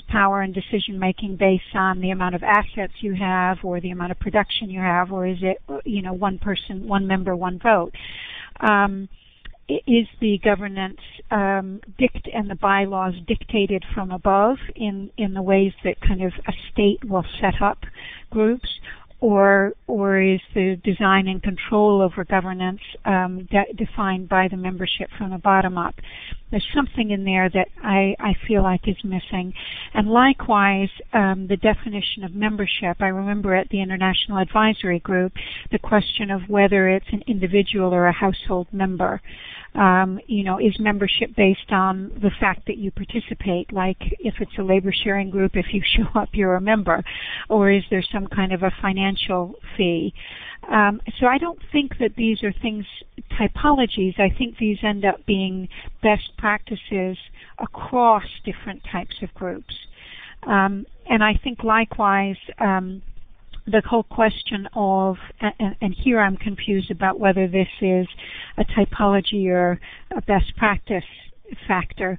power and decision making based on the amount of assets you have or the amount of production you have, or is it, one person, one member, one vote? is the governance and the bylaws dictated from above in the ways that kind of a state will set up groups, or is the design and control over governance defined by the membership from the bottom up? There's something in there that I feel like is missing. And likewise, the definition of membership. I remember at the International Advisory Group, the question of whether it's an individual or a household member. Is membership based on the fact that you participate, like if it's a labor sharing group, if you show up, you're a member, or is there some kind of a financial fee? So I don't think that these are typologies. I think these end up being best practices across different types of groups. And I think likewise, the whole question of, and here I'm confused about whether this is a typology or a best practice factor,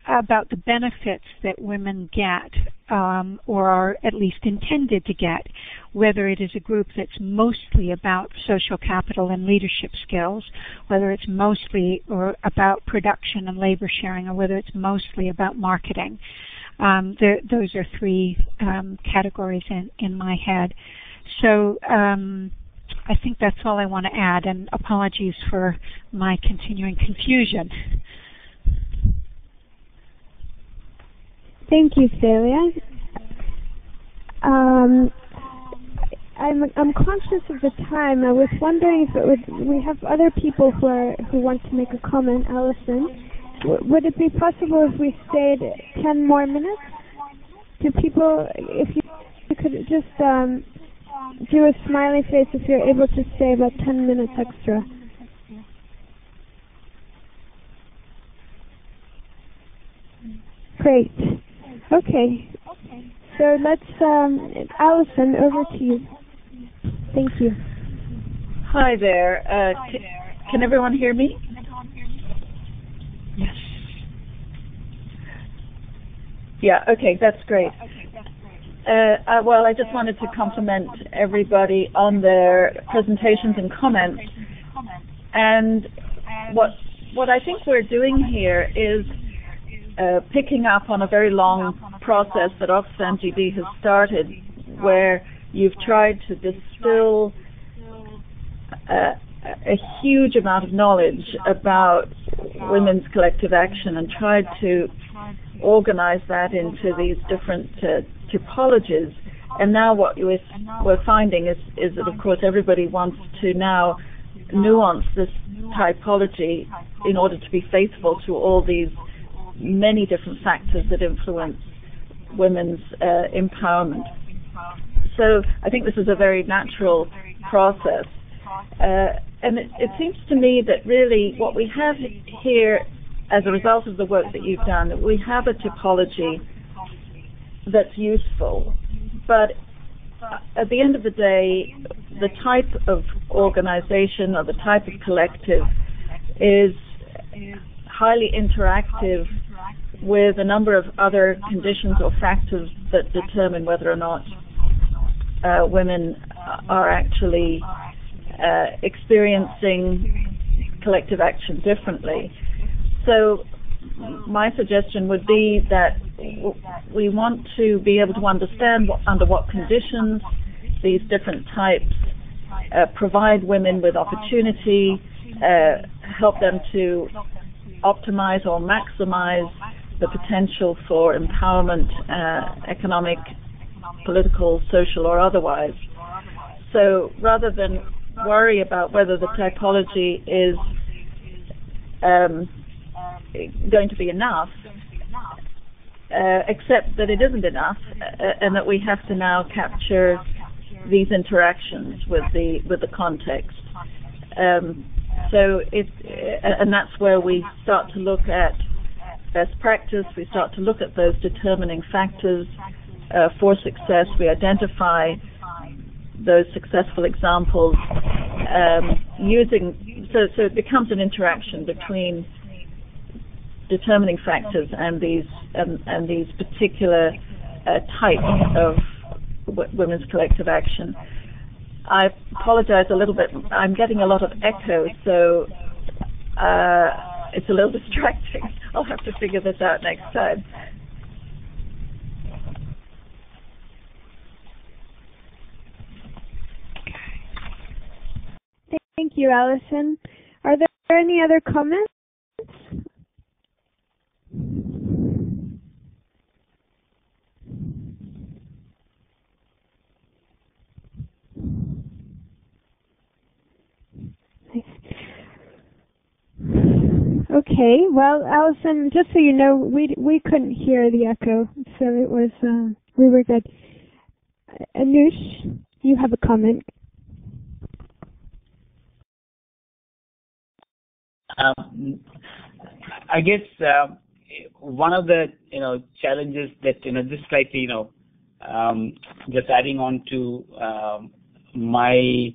about the benefits that women get, or are at least intended to get, whether it is a group that's mostly about social capital and leadership skills, whether it's mostly or about production and labor sharing, or whether it's mostly about marketing. Those are three categories in my head. So I think that's all I want to add, and apologies for my continuing confusion. Thank you, Celia. I'm conscious of the time. I was wondering if we have other people who want to make a comment. Alison, would it be possible if we stayed 10 more minutes? Do people, if you could just do a smiley face if you're able to stay about 10 minutes extra. Great. Okay. So let's, Alison, over to you. Thank you. Hi there. Can everyone hear me? Yes. Yeah, okay, that's great. Well, I just wanted to compliment everybody on their presentations and comments. And what I think we're doing here is picking up on a very long process that Oxfam GB has started, where you've tried to distill a huge amount of knowledge about women's collective action and tried to organize that into these different typologies. And now what we're finding is that, of course, everybody wants to now nuance this typology in order to be faithful to all these many different factors that influence women's empowerment. So I think this is a very natural process. And it seems to me that really what we have here as a result of the work that you've done, that we have a typology that's useful, but at the end of the day, the type of organization or the type of collective is highly interactive with a number of other conditions or factors that determine whether or not women are actually experiencing collective action differently. So my suggestion would be that we want to be able to understand under what conditions these different types provide women with opportunity, help them to optimize or maximize the potential for empowerment, economic, political, social, or otherwise. So rather than worry about whether the typology is going to be enough, except that it isn't enough, and that we have to now capture these interactions with the context. So and that's where we start to look at best practice. We start to look at those determining factors for success. We identify those successful examples so it becomes an interaction between determining factors and these particular types of women's collective action. I apologize a little bit. I'm getting a lot of echo, so it's a little distracting. I'll have to figure this out next time. Thank you, Alison. Are there any other comments? Okay, well, Alison, just so you know, we couldn't hear the echo, so it was we were good. Anush, you have a comment. I guess one of the challenges that just slightly just adding on to my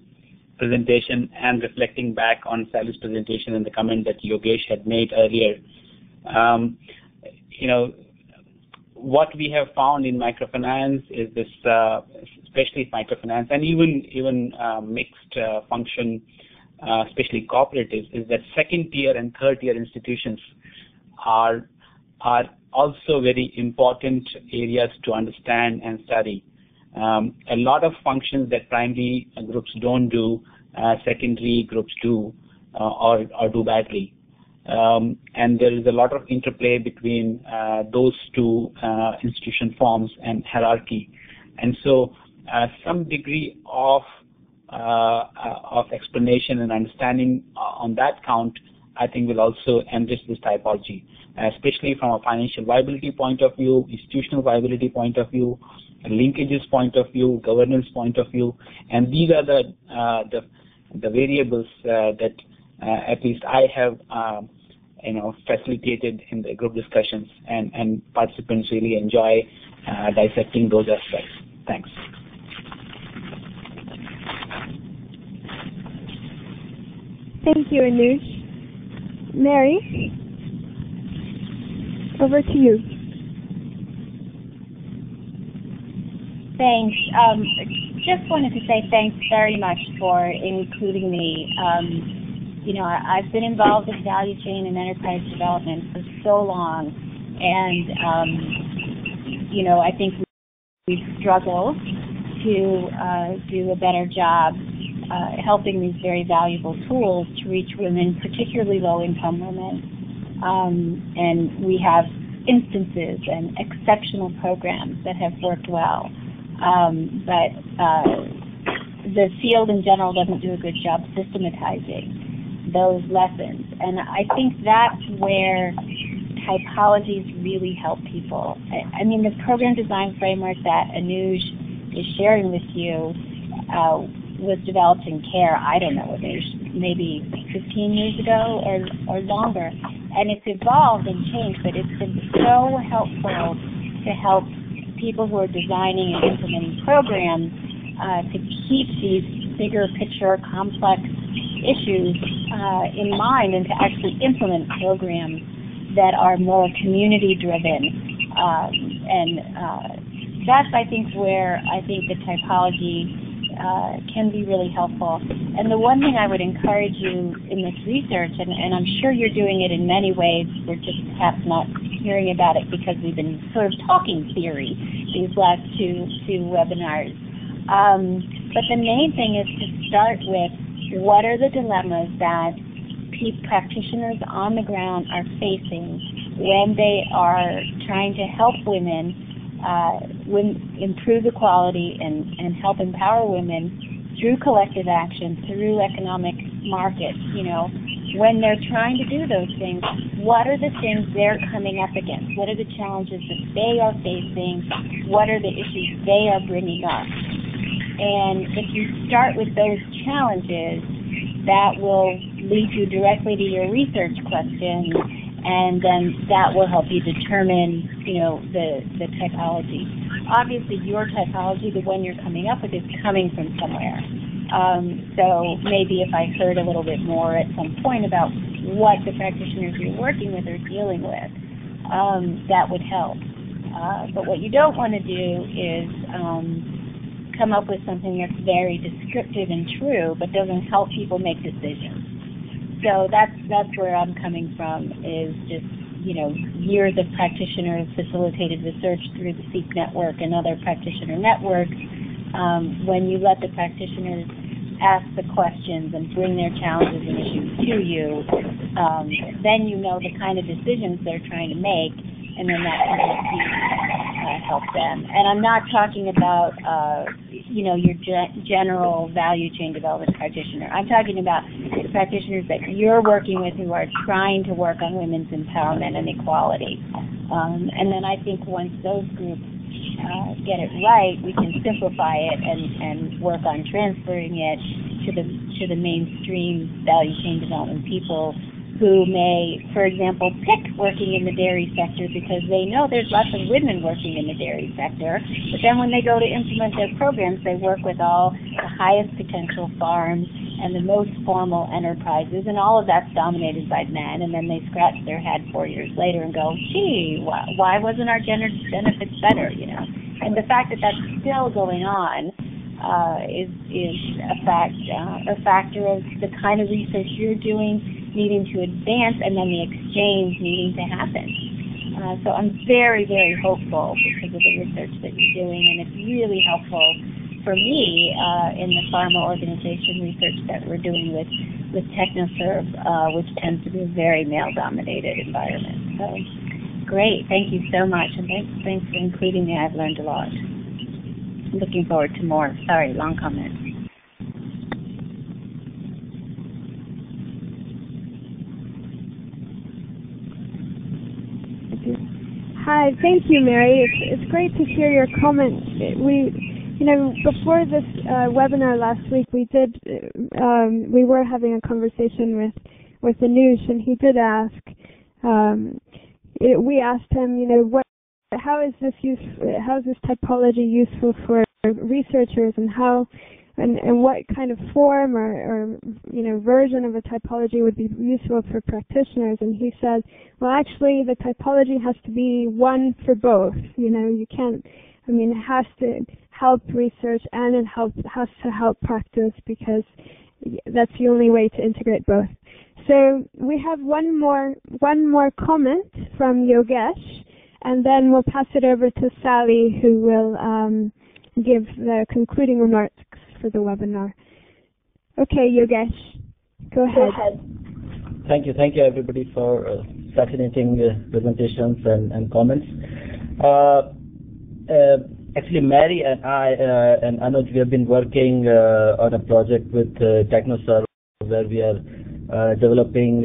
presentation and reflecting back on Sally's presentation and the comment that Yogesh had made earlier. What we have found in microfinance is this, especially microfinance and even mixed function, especially cooperatives, is that second tier and third tier institutions are also very important areas to understand and study. A lot of functions that primary groups don't do, secondary groups do or do badly. And there is a lot of interplay between those two institution forms and hierarchy. And so some degree of explanation and understanding on that count, I think, will also enrich this typology, especially from a financial viability point of view, institutional viability point of view, linkages point of view, governance point of view, and these are the variables that at least I have facilitated in the group discussions, and participants really enjoy dissecting those aspects. Thanks. Thank you, Anush. Mary, over to you. Thanks. Just wanted to say thanks very much for including me. I've been involved in value chain and enterprise development for so long, and I think we struggle to do a better job helping these very valuable tools to reach women, particularly low-income women. And we have instances and exceptional programs that have worked well. But the field in general doesn't do a good job systematizing those lessons. And I think that's where typologies really help people. I mean, the program design framework that Anuj is sharing with you was developed in CARE, I don't know, maybe 15 years ago or longer. And it's evolved and changed, but it's been so helpful to help people who are designing and implementing programs to keep these bigger picture, complex issues in mind and to actually implement programs that are more community-driven. That's, I think, where I think the typology can be really helpful. And the one thing I would encourage you in this research, and I'm sure you're doing it in many ways, we're just perhaps not hearing about it because we've been sort of talking theory these last two webinars. But the main thing is to start with what are the dilemmas that practitioners on the ground are facing when they are trying to help women improve equality and help empower women through collective action, through economic markets. When they're trying to do those things, what are the things they're coming up against? What are the challenges that they are facing? What are the issues they are bringing up? And if you start with those challenges, that will lead you directly to your research question, and then that will help you determine, the typology. Obviously, your typology, the one you're coming up with, is coming from somewhere. So maybe if I heard a little bit more at some point about what the practitioners you're working with are dealing with, that would help. But what you don't want to do is come up with something that's very descriptive and true, but doesn't help people make decisions. So that's where I'm coming from, is just, years of practitioner facilitated research through the SEEK network and other practitioner networks. When you let the practitioners ask the questions and bring their challenges and issues to you, then you know the kind of decisions they're trying to make, and then that can help them. And I'm not talking about, your general value chain development practitioner. I'm talking about the practitioners that you're working with who are trying to work on women's empowerment and equality. And then I think once those groups get it right, we can simplify it and work on transferring it to the mainstream value chain development people who may, for example, pick working in the dairy sector because they know there's lots of women working in the dairy sector, but then when they go to implement their programs, they work with all the highest potential farms and the most formal enterprises, and all of that's dominated by men, and then they scratch their head 4 years later and go, gee, why wasn't our gender benefits better, And the fact that that's still going on is a factor of the kind of research you're doing needing to advance, and then the exchange needing to happen. So I'm very, very hopeful because of the research that you're doing, and it's really helpful for me in the pharma organization research that we're doing with TechnoServe, which tends to be a very male-dominated environment. So great, thank you so much, and thanks for including me. I've learned a lot. Looking forward to more. Sorry, long comment. Hi, thank you, Mary. It's great to hear your comments. Before this webinar last week, we were having a conversation with Anush, and he did ask. We asked him, how is this typology useful for researchers, and what kind of form or version of a typology would be useful for practitioners? And he said, well, actually, the typology has to be one for both. You can't. It has to help research and it has to help practice, because that's the only way to integrate both. So we have one more comment from Yogesh, and then we'll pass it over to Sally, who will give the concluding remarks for the webinar. Okay, Yogesh, go ahead. Thank you everybody for fascinating presentations and comments. Actually, Mary and I and Anuj, we have been working on a project with TechnoServe, where we are developing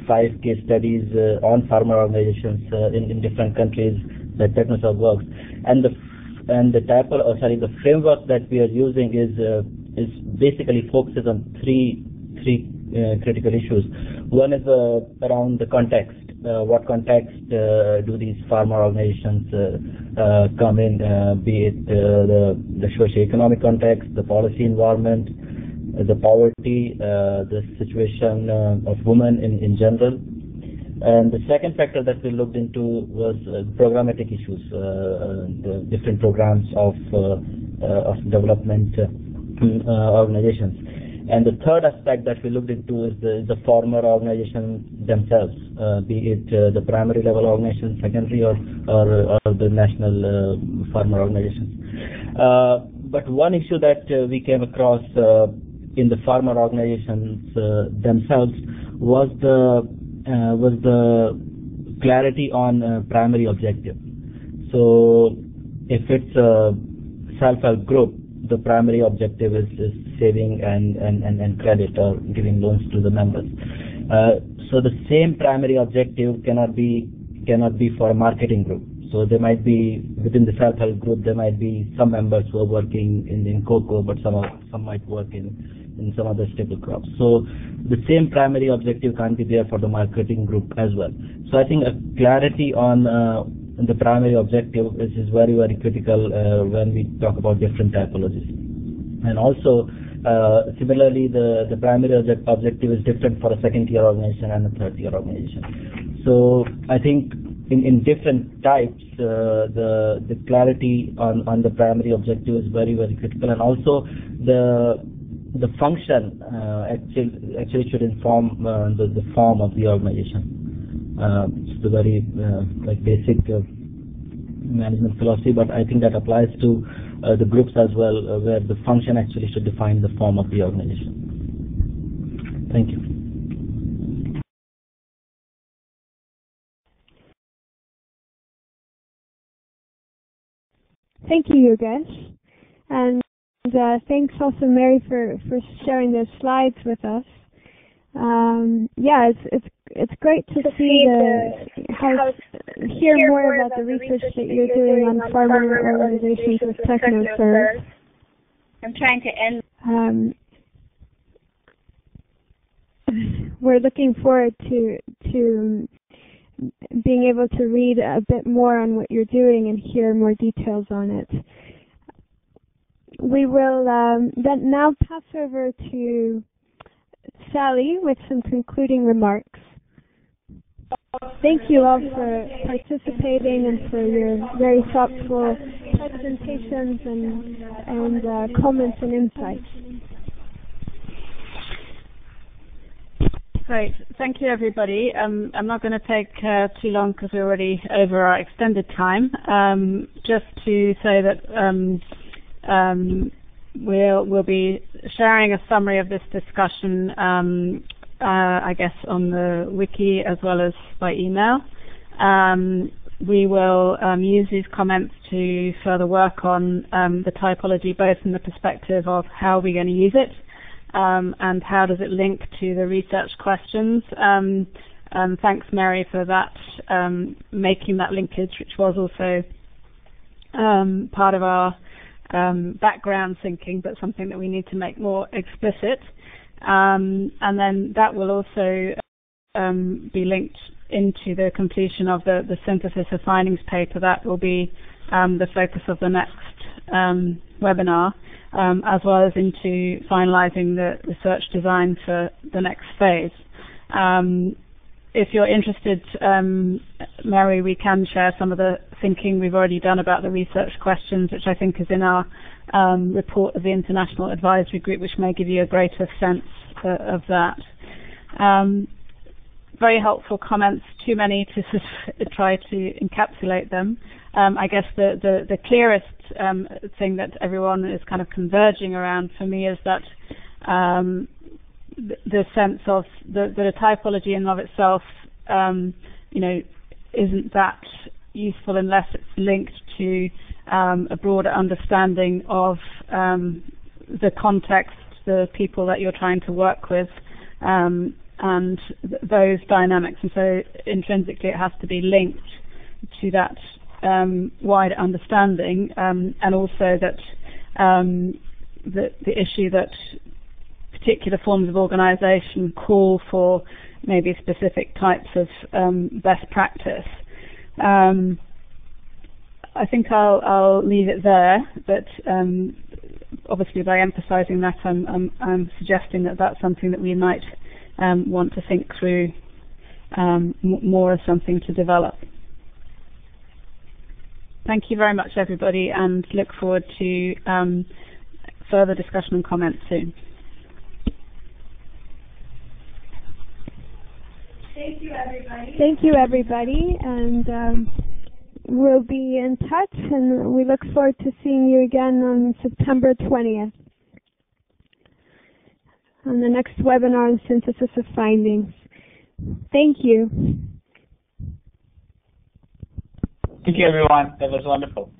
5 case studies on pharma organizations in different countries that TechnoServe works. And the framework that we are using is basically focuses on three critical issues. One is around the context. What context do these pharma organizations come in, be it the socio-economic context, the policy environment, the poverty, the situation of women in general. And the second factor that we looked into was programmatic issues, the different programs of development organizations. And the third aspect that we looked into is the former organizations themselves, be it the primary level organizations, secondary, or the national farmer organizations. But one issue that we came across in the farmer organizations themselves was the clarity on primary objective. So if it's a self-help group, the primary objective is saving and credit, or giving loans to the members. So the same primary objective cannot be for a marketing group. So there might be, within the self-help group, there might be some members who are working in cocoa, but some might work in some other staple crops. So the same primary objective can't be there for the marketing group as well. So I think a clarity on the primary objective is very, very critical when we talk about different typologies. And also, similarly, the primary objective is different for a second-tier organization and a third-tier organization. So I think in different types, the clarity on the primary objective is very, very critical, and also the the function actually should inform the form of the organization. It's the very like basic management philosophy, but I think that applies to the groups as well, where the function actually should define the form of the organization. Thank you. Thank you, Yogesh. And thanks also, Mary, for sharing those slides with us. Yeah, it's great to hear more about the research that you're doing on farmer organizations with techno-serve. I'm trying to end. We're looking forward to being able to read a bit more on what you're doing and hear more details on it. We will then now pass over to Sally with some concluding remarks. Thank you all for participating and for your very thoughtful presentations and comments and insights. Great. Thank you, everybody. I'm not going to take too long because we're already over our extended time. Just to say that we'll be sharing a summary of this discussion, I guess, on the wiki as well as by email. We will use these comments to further work on the typology, both from the perspective of how we're going to use it, and how does it link to the research questions. Thanks, Mary, for that, making that linkage, which was also part of our background thinking, but something that we need to make more explicit. And then that will also be linked into the completion of the synthesis of findings paper. That will be the focus of the next webinar, as well as into finalizing the research design for the next phase. If you're interested, Mary, we can share some of the thinking we've already done about the research questions, which I think is in our report of the International Advisory Group, which may give you a greater sense of that. Very helpful comments, too many to try to encapsulate them. I guess the clearest thing that everyone is kind of converging around for me is that the sense of the typology in and of itself, isn't that useful unless it's linked to a broader understanding of the context, the people that you're trying to work with, and those dynamics. And so intrinsically it has to be linked to that wider understanding, and also that the issue that particular forms of organization call for maybe specific types of best practice. I think I'll leave it there, but obviously by emphasizing that, I'm suggesting that that's something that we might want to think through more as something to develop. Thank you very much, everybody, and look forward to further discussion and comments soon. Thank you, everybody, and we'll be in touch, and we look forward to seeing you again on September 20th on the next webinar on synthesis of findings. Thank you. Thank you, everyone. That was wonderful.